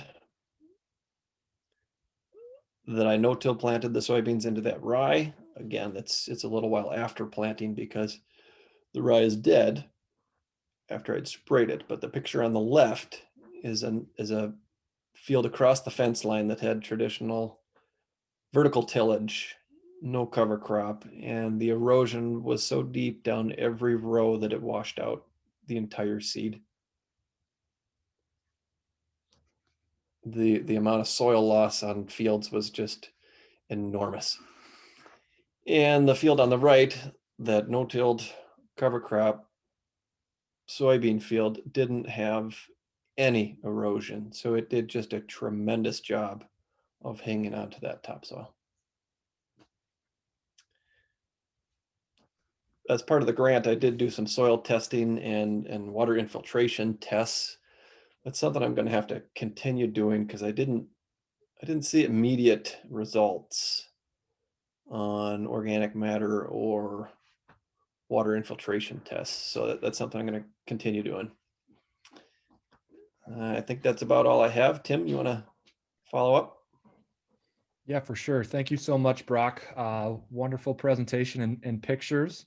that I no-till planted the soybeans into that rye. Again, it's a little while after planting because the rye is dead after I'd sprayed it. But the picture on the left is a field across the fence line that had traditional vertical tillage, no cover crop, and the erosion was so deep down every row that it washed out the entire seed. The amount of soil loss on fields was just enormous. And the field on the right, that no-tilled cover crop soybean field, didn't have any erosion. So it did just a tremendous job of hanging on to that topsoil. As part of the grant, I did do some soil testing and water infiltration tests. That's something I'm going to have to continue doing because I didn't see immediate results on organic matter or water infiltration tests. So that's something I'm going to continue doing. I think that's about all I have. Tim, you want to follow up? Yeah, for sure. Thank you so much, Brock. Wonderful presentation and pictures.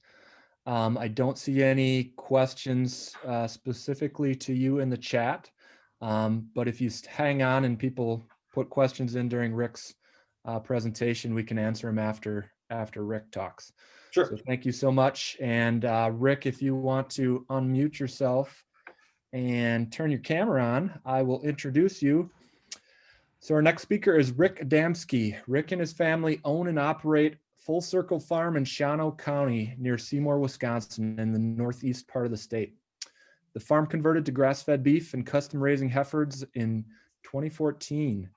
I don't see any questions specifically to you in the chat, but if you hang on and people put questions in during Rick's presentation, we can answer them after Rick talks. Sure. So thank you so much. And Rick, if you want to unmute yourself and turn your camera on, I will introduce you. So our next speaker is Rick Adamski. Rick and his family own and operate Full Circle Farm in Shawano County near Seymour, Wisconsin, in the northeast part of the state. The farm converted to grass-fed beef and custom raising heifers in 2014.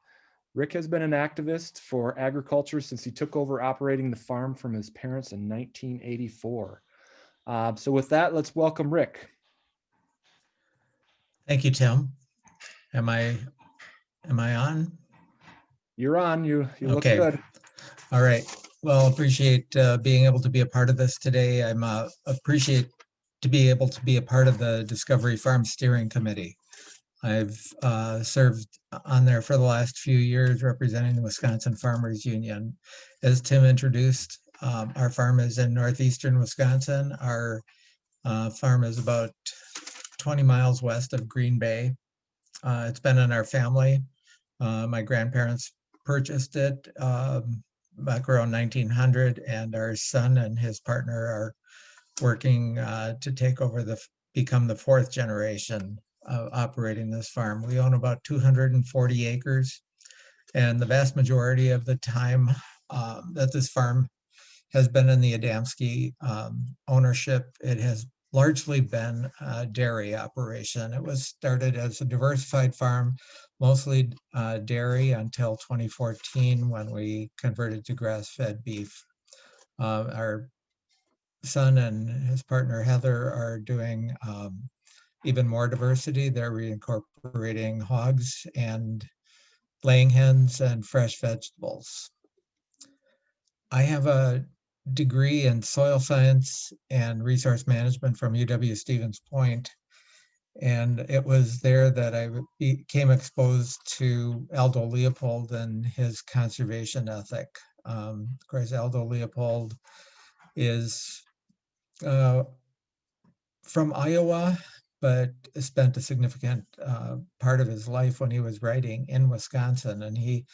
Rick has been an activist for agriculture since he took over operating the farm from his parents in 1984. So with that, let's welcome Rick. Thank you, Tim. Am I on? You're on. You look Okay. good. All right. Well, appreciate being able to be a part of this today. I'm appreciate to be able to be a part of the Discovery Farm Steering Committee. I've served on there for the last few years representing the Wisconsin Farmers Union. As Tim introduced, our farm is in northeastern Wisconsin. Our farm is about 20 miles west of Green Bay. It's been in our family. My grandparents purchased it back around 1900, and our son and his partner are working to take over become the fourth generation operating this farm. We own about 240 acres, and the vast majority of the time that this farm has been in the Adamski ownership, it has largely been a dairy operation. It was started as a diversified farm, mostly dairy, until 2014 when we converted to grass-fed beef. Our son and his partner Heather are doing even more diversity. They're reincorporating hogs and laying hens and fresh vegetables. I have a degree in soil science and resource management from UW-Stevens Point, and it was there that I became exposed to Aldo Leopold and his conservation ethic. Of course, Aldo Leopold is from Iowa, but spent a significant part of his life when he was writing in Wisconsin, and he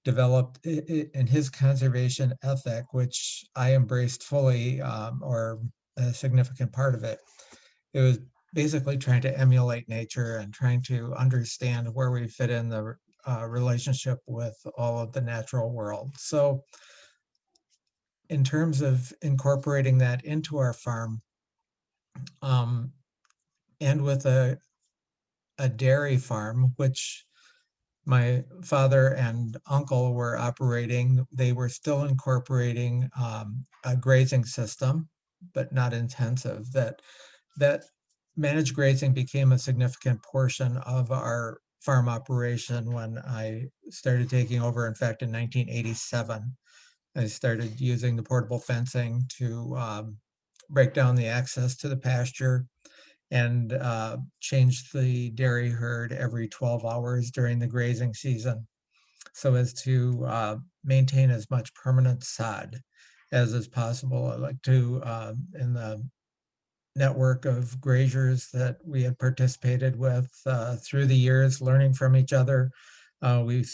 developed in his conservation ethic, which I embraced fully, or a significant part of it. It was basically trying to emulate nature and trying to understand where we fit in the relationship with all of the natural world. So in terms of incorporating that into our farm, and with a dairy farm, which my father and uncle were operating, they were still incorporating a grazing system, but not intensive. That managed grazing became a significant portion of our farm operation when I started taking over. In fact, in 1987, I started using the portable fencing to break down the access to the pasture and change the dairy herd every 12 hours during the grazing season, so as to maintain as much permanent sod as is possible. I like to, in the network of graziers that we had participated with through the years, learning from each other, we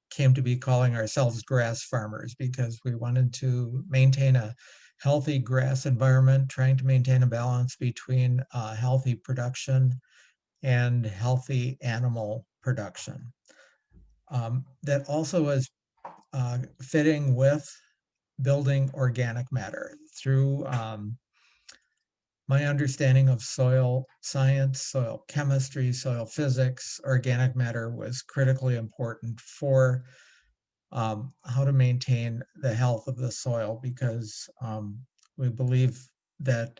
came to be calling ourselves grass farmers, because we wanted to maintain a healthy grass environment, trying to maintain a balance between healthy production and healthy animal production. That also was fitting with building organic matter. Through my understanding of soil science, soil chemistry, soil physics, organic matter was critically important for how to maintain the health of the soil, because we believe that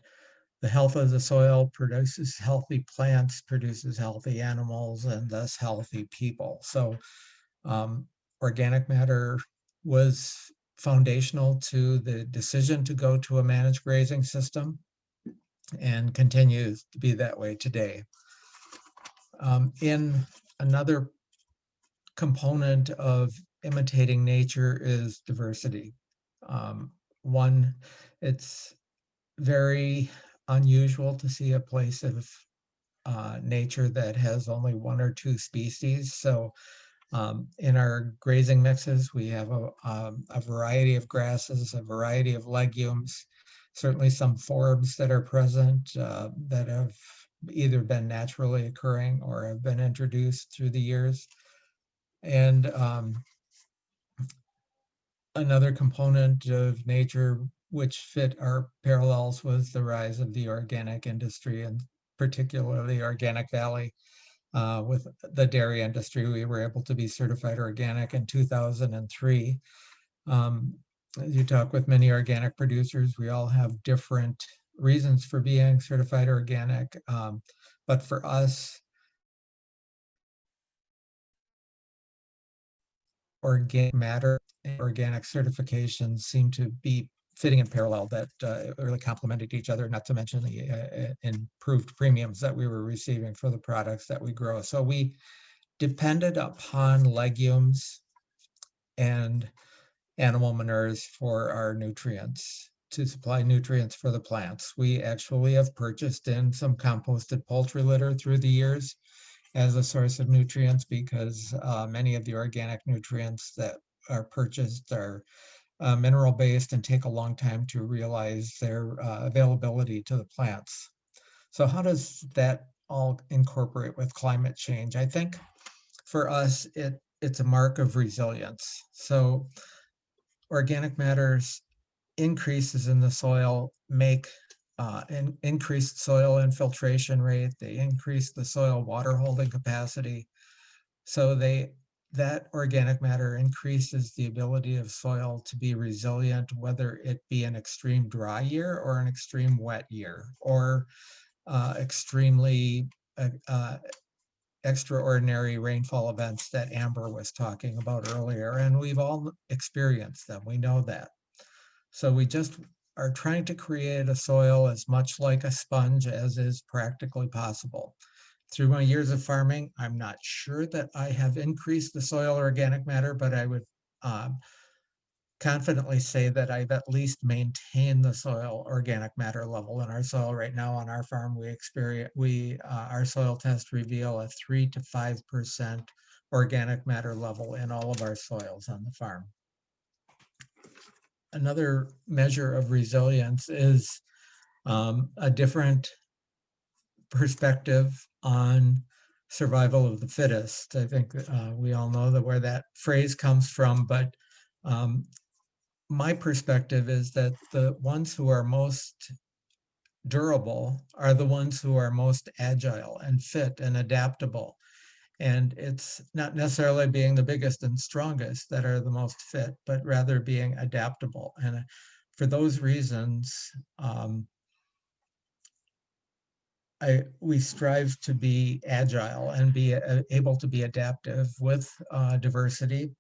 the health of the soil produces healthy plants, produces healthy animals, and thus healthy people. So organic matter was foundational to the decision to go to a managed grazing system, and continues to be that way today. In another component of imitating nature is diversity. One, it's very unusual to see a place of nature that has only one or two species. So in our grazing mixes, we have a variety of grasses, a variety of legumes, certainly some forbs that are present that have either been naturally occurring or have been introduced through the years. And another component of nature which fit our parallels was the rise of the organic industry, and particularly Organic Valley. With the dairy industry, we were able to be certified organic in 2003. You talk with many organic producers, we all have different reasons for being certified organic. But for us, organic matter and organic certifications seem to be fitting in parallel, that really complemented each other, not to mention the improved premiums that we were receiving for the products that we grow. So we depended upon legumes and animal manures for our nutrients, to supply nutrients for the plants. We actually have purchased in some composted poultry litter through the years, as a source of nutrients because many of the organic nutrients that are purchased are mineral based and take a long time to realize their availability to the plants. So how does that all incorporate with climate change? I think for us, it's a mark of resilience. So organic matters increases in the soil make an increased soil infiltration rate. They increase the soil water holding capacity. So that organic matter increases the ability of soil to be resilient, whether it be an extreme dry year or an extreme wet year, or extremely extraordinary rainfall events that Amber was talking about earlier. And we've all experienced them. We know that. So we just are trying to create a soil as much like a sponge as is practically possible. Through my years of farming, I'm not sure that I have increased the soil organic matter, but I would confidently say that I've at least maintained the soil organic matter level in our soil. Right now on our farm, our soil tests reveal a 3 to 5% organic matter level in all of our soils on the farm. Another measure of resilience is a different perspective on survival of the fittest. I think we all know that where that phrase comes from, but my perspective is that the ones who are most durable are the ones who are most agile and fit and adaptable. And it's not necessarily being the biggest and strongest that are the most fit, but rather being adaptable. And for those reasons, we strive to be agile and be able to be adaptive with diversity,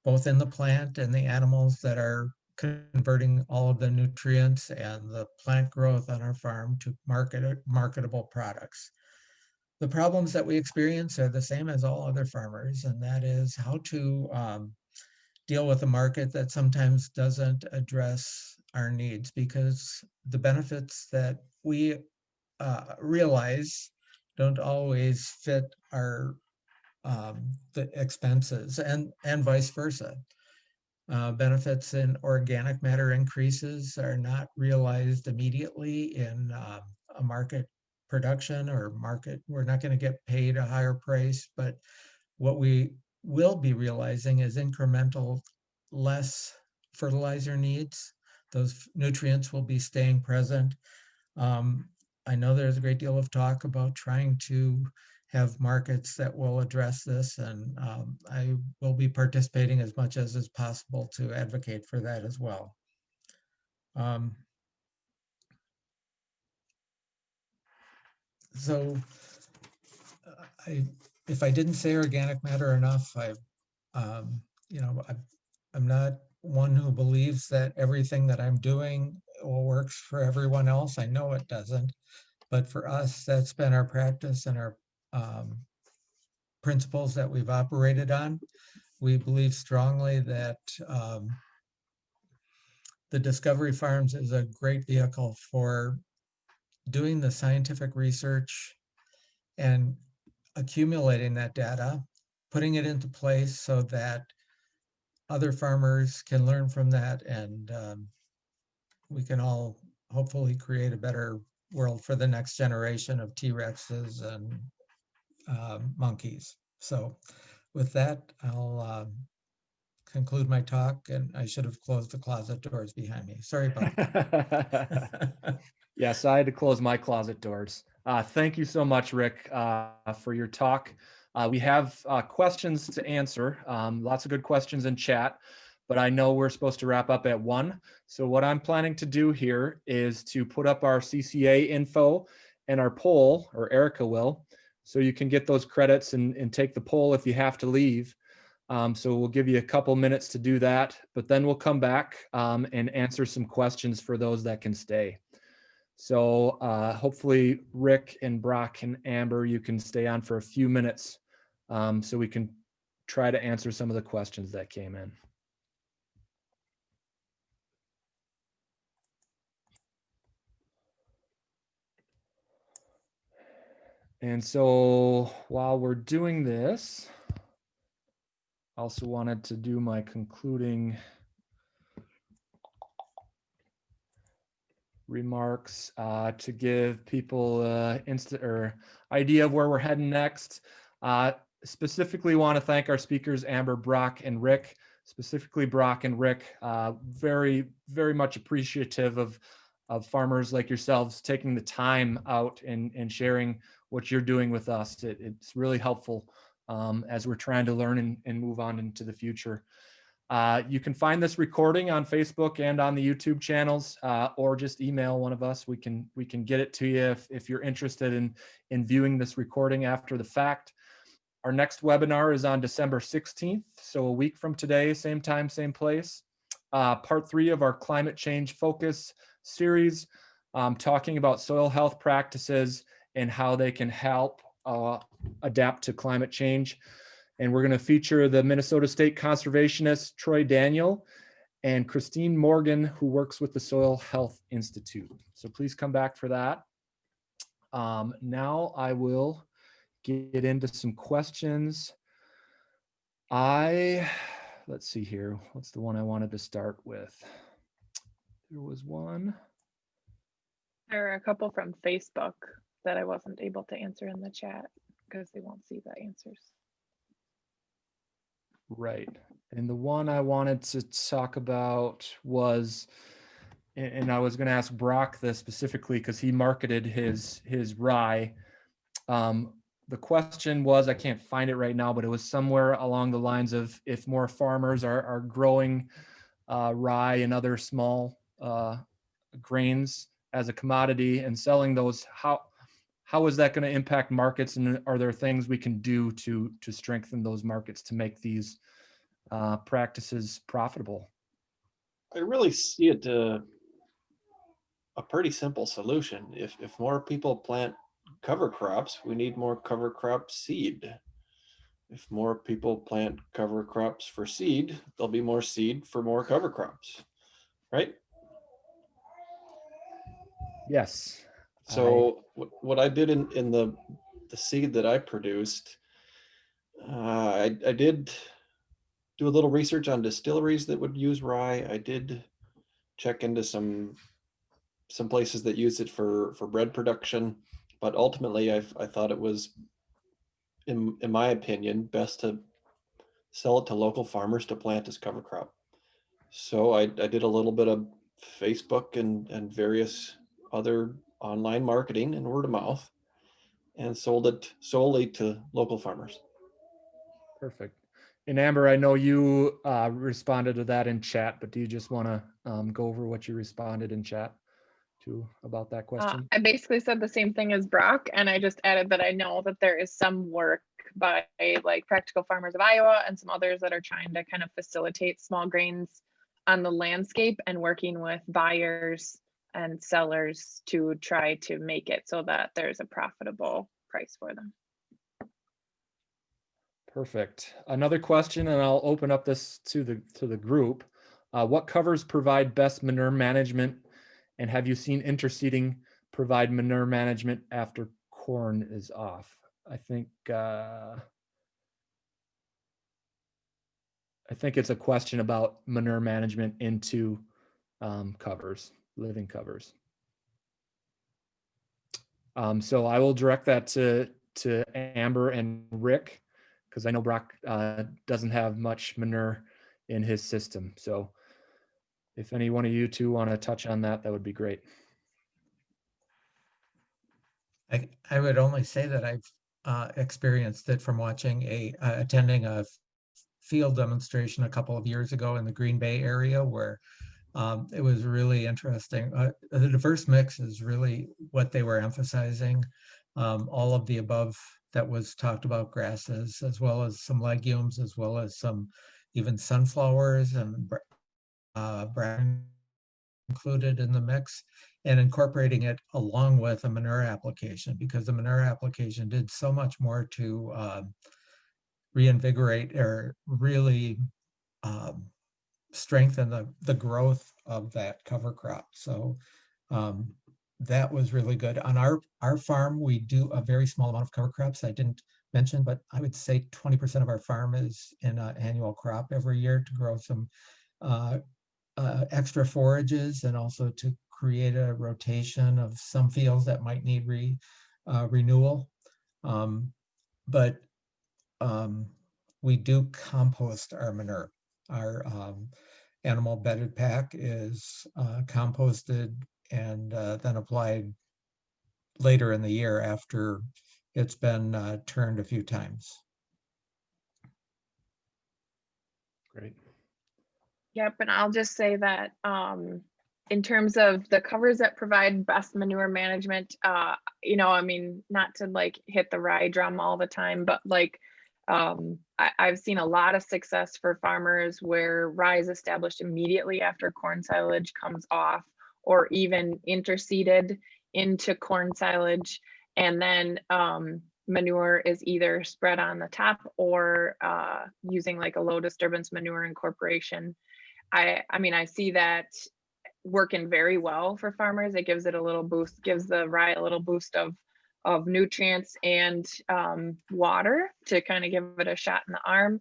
both in the plant and the animals that are converting all of the nutrients and the plant growth on our farm to marketable products. The problems that we experience are the same as all other farmers, and that is how to deal with a market that sometimes doesn't address our needs, because the benefits that we realize don't always fit our the expenses, and vice versa. Benefits in organic matter increases are not realized immediately in a market production or market. We're not going to get paid a higher price, but what we will be realizing is incremental less fertilizer needs. Those nutrients will be staying present. I know there's a great deal of talk about trying to have markets that will address this, and I will be participating as much as is possible to advocate for that as well. So if I didn't say organic matter enough, I'm not one who believes that everything that I'm doing works for everyone else. I know it doesn't, but for us, that's been our practice and our principles that we've operated on. We believe strongly that the Discovery Farms is a great vehicle for doing the scientific research and accumulating that data, putting it into place so that other farmers can learn from that, and we can all hopefully create a better world for the next generation of T-Rexes and monkeys. So with that, I'll conclude my talk, and I should have closed the closet doors behind me. Sorry about that. Yes, I had to close my closet doors. Thank you so much, Rick, for your talk. We have questions to answer, lots of good questions in chat, but I know we're supposed to wrap up at 1. So what I'm planning to do here is to put up our CCA info and our poll, or Erica will, so you can get those credits and take the poll if you have to leave. So we'll give you a couple minutes to do that, but then we'll come back and answer some questions for those that can stay. So hopefully Rick and Brock and Amber, you can stay on for a few minutes so we can try to answer some of the questions that came in. And so while we're doing this, I also wanted to do my concluding remarks to give people instant or idea of where we're heading next. Specifically want to thank our speakers, Amber, Brock, and Rick. Specifically Brock and Rick, very, very much appreciative of farmers like yourselves taking the time out and sharing what you're doing with us. It's really helpful as we're trying to learn and move on into the future. You can find this recording on Facebook and on the YouTube channels, or just email one of us. We can get it to you if you're interested in viewing this recording after the fact. Our next webinar is on December 16th, so a week from today, same time, same place. Part 3 of our climate change focus series, talking about soil health practices and how they can help adapt to climate change. And we're going to feature the Minnesota State conservationist Troy Daniel and Christine Morgan, who works with the Soil Health Institute. So please come back for that. Now I will get into some questions. Let's see here. What's the one I wanted to start with? There was one. There are a couple from Facebook that I wasn't able to answer in the chat because they won't see the answers. Right. And the one I wanted to talk about was, and I was going to ask Brock this specifically because he marketed his rye. The question was, I can't find it right now, but it was somewhere along the lines of if more farmers are growing rye and other small grains as a commodity and selling those, how is that going to impact markets, and are there things we can do to strengthen those markets to make these practices profitable? I really see it a pretty simple solution. If more people plant cover crops, we need more cover crop seed. If more people plant cover crops for seed, there'll be more seed for more cover crops, right? Yes. So what I did in the seed that I produced, I did do a little research on distilleries that would use rye. I did check into some places that use it for bread production, but ultimately I thought it was, in my opinion, best to sell it to local farmers to plant as cover crop. So I did a little bit of Facebook and various other online marketing and word of mouth, and sold it solely to local farmers. Perfect. And Amber, I know you responded to that in chat, but do you just want to go over what you responded in chat to about that question? I basically said the same thing as Brock, and I just added that I know that there is some work by like Practical Farmers of Iowa and some others that are trying to kind of facilitate small grains on the landscape and working with buyers and sellers to try to make it so that there's a profitable price for them. Perfect. Another question, and I'll open up this to the group. What covers provide best manure management, and have you seen interseeding provide manure management after corn is off? I think it's a question about manure management into covers, living covers. So I will direct that to Amber and Rick, because I know Brock doesn't have much manure in his system. So if any one of you two want to touch on that, that would be great. I would only say that I've experienced it from watching attending a field demonstration a couple of years ago in the Green Bay area, where it was really interesting. The diverse mix is really what they were emphasizing. All of the above that was talked about, grasses, as well as some legumes, as well as some even sunflowers and brown included in the mix, and incorporating it along with a manure application, because the manure application did so much more to reinvigorate or really strengthen the growth of that cover crop. So that was really good. On our farm, we do a very small amount of cover crops. I didn't mention, but I would say 20% of our farm is in an annual crop every year to grow some uh, extra forages and also to create a rotation of some fields that might need renewal. But we do compost our manure. Our animal bedded pack is composted and then applied later in the year after it's been turned a few times. Great. Yep, and I'll just say that in terms of the covers that provide best manure management, you know, I mean, not to like hit the rye drum all the time, but like I've seen a lot of success for farmers where rye is established immediately after corn silage comes off, or even interseeded into corn silage, and then manure is either spread on the top or using like a low disturbance manure incorporation. I mean, I see that working very well for farmers. It gives it a little boost, gives the rye a little boost of nutrients and water to kind of give it a shot in the arm.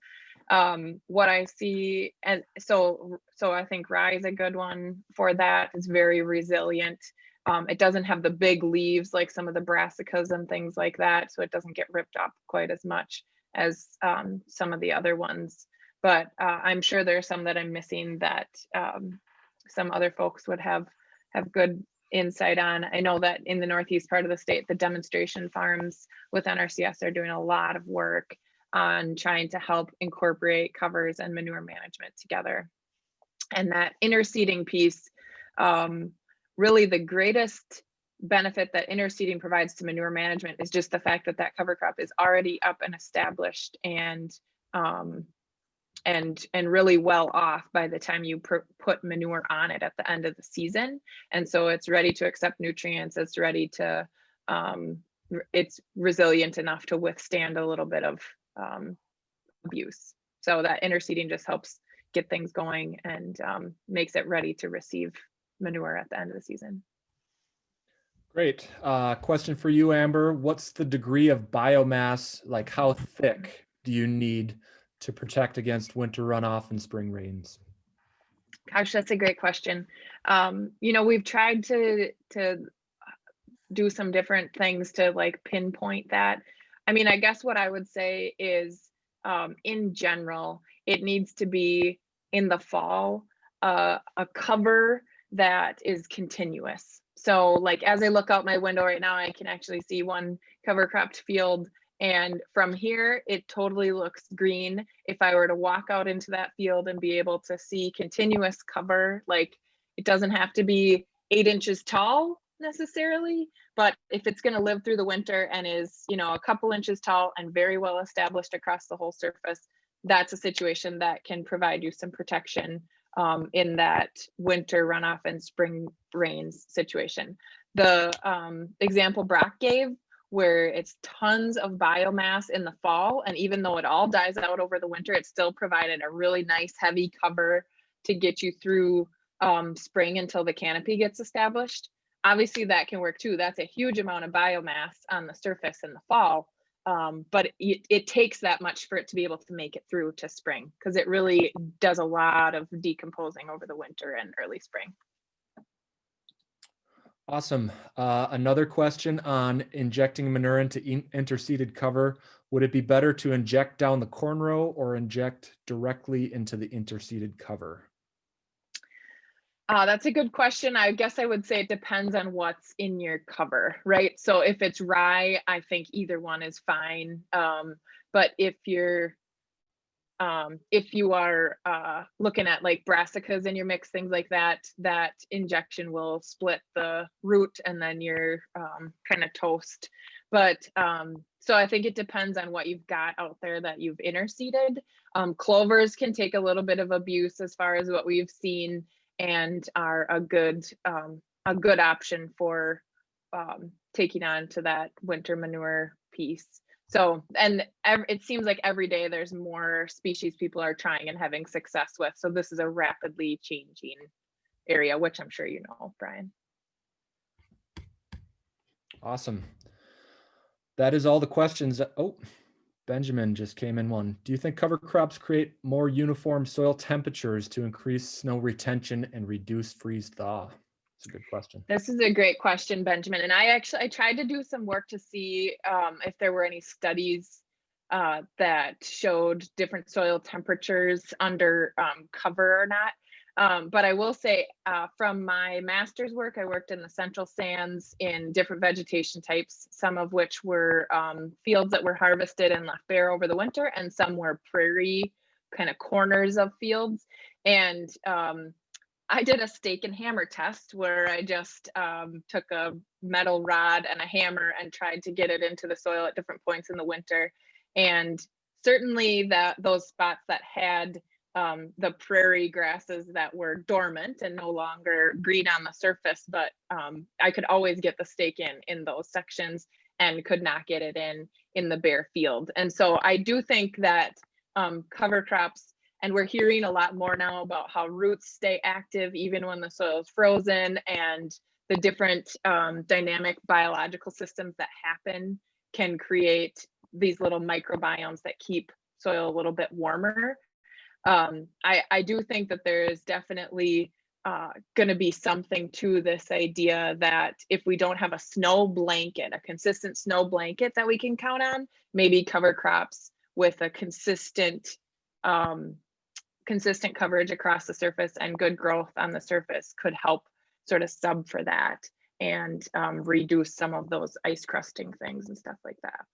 What I see, and so I think rye is a good one for that. It's very resilient. It doesn't have the big leaves like some of the brassicas and things like that, so it doesn't get ripped up quite as much as some of the other ones. But I'm sure there's some that I'm missing that some other folks would have good insight on. I know that in the northeast part of the state, the demonstration farms with NRCS are doing a lot of work on trying to help incorporate covers and manure management together. And that interseeding piece, really the greatest benefit that interseeding provides to manure management is just the fact that that cover crop is already up and established and really well off by the time you put manure on it at the end of the season. And so it's ready to accept nutrients. It's ready to, it's resilient enough to withstand a little bit of abuse. So that interseeding just helps get things going and makes it ready to receive manure at the end of the season. Great. Question for you, Amber. What's the degree of biomass, like how thick do you need to protect against winter runoff and spring rains? Gosh, that's a great question. You know, we've tried to do some different things to like pinpoint that. I mean, I guess what I would say is in general, it needs to be in the fall, a cover that is continuous. So like, as I look out my window right now, I can actually see one cover cropped field. And from here, it totally looks green. If I were to walk out into that field and be able to see continuous cover, like it doesn't have to be 8 inches tall necessarily, but if it's going to live through the winter and is, you know, a couple inches tall and very well established across the whole surface, that's a situation that can provide you some protection in that winter runoff and spring rains situation. The example Brock gave, where it's tons of biomass in the fall, and even though it all dies out over the winter, it still provided a really nice heavy cover to get you through spring until the canopy gets established. Obviously that can work too. That's a huge amount of biomass on the surface in the fall, but it takes that much for it to be able to make it through to spring, because it really does a lot of decomposing over the winter and early spring. Awesome. Another question on injecting manure into interseeded cover. Would it be better to inject down the corn row or inject directly into the interseeded cover? That's a good question. I guess I would say it depends on what's in your cover, right? So if it's rye, I think either one is fine. But if you are looking at like brassicas in your mix, things like that, that injection will split the root and then you're kind of toast. But so I think it depends on what you've got out there that you've interseeded. Clovers can take a little bit of abuse as far as what we've seen, and are a good option for taking on to that winter manure piece. So, and it seems like every day there's more species people are trying and having success with. So this is a rapidly changing area, which I'm sure you know, Brian. Awesome. That is all the questions. Oh, Benjamin just came in one. Do you think cover crops create more uniform soil temperatures to increase snow retention and reduce freeze thaw? It's a good question. This is a great question, Benjamin. And I tried to do some work to see if there were any studies that showed different soil temperatures under cover or not. But I will say from my master's work, I worked in the central sands in different vegetation types, some of which were fields that were harvested and left bare over the winter, and some were prairie kind of corners of fields. And I did a stake and hammer test where I just took a metal rod and a hammer and tried to get it into the soil at different points in the winter. And certainly those spots that had the prairie grasses that were dormant and no longer green on the surface, but I could always get the stake in those sections and could not get it in the bare field. And so I do think that cover crops, and we're hearing a lot more now about how roots stay active even when the soil is frozen, and the different dynamic biological systems that happen can create these little microbiomes that keep soil a little bit warmer. I do think that there is definitely going to be something to this idea that if we don't have a snow blanket, a consistent snow blanket that we can count on, maybe cover crops with a consistent coverage across the surface and good growth on the surface could help sort of sub for that and reduce some of those ice crusting things and stuff like that.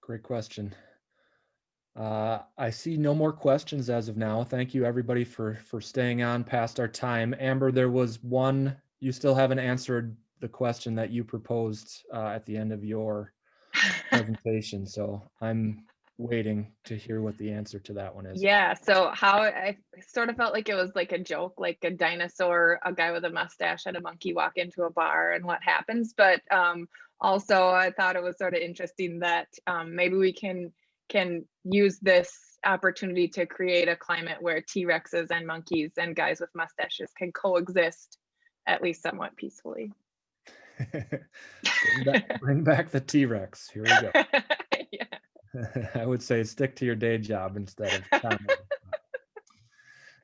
Great question. I see no more questions as of now. Thank you everybody for staying on past our time. Amber, there was one, you still haven't answered the question that you proposed at the end of your presentation. So I'm waiting to hear what the answer to that one is. Yeah, so how I sort of felt like it was like a joke, like a dinosaur, a guy with a mustache and a monkey walk into a bar and what happens. But also I thought it was sort of interesting that maybe we can use this opportunity to create a climate where T-Rexes and monkeys and guys with mustaches can coexist at least somewhat peacefully. bring back the T-Rex. Here we go. Yeah. I would say stick to your day job instead of commenting.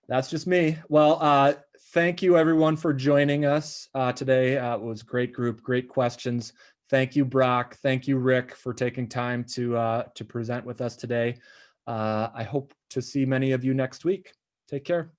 That's just me. Well, thank you everyone for joining us today. It was a great group, great questions. Thank you, Brock. Thank you, Rick, for taking time to present with us today. I hope to see many of you next week. Take care.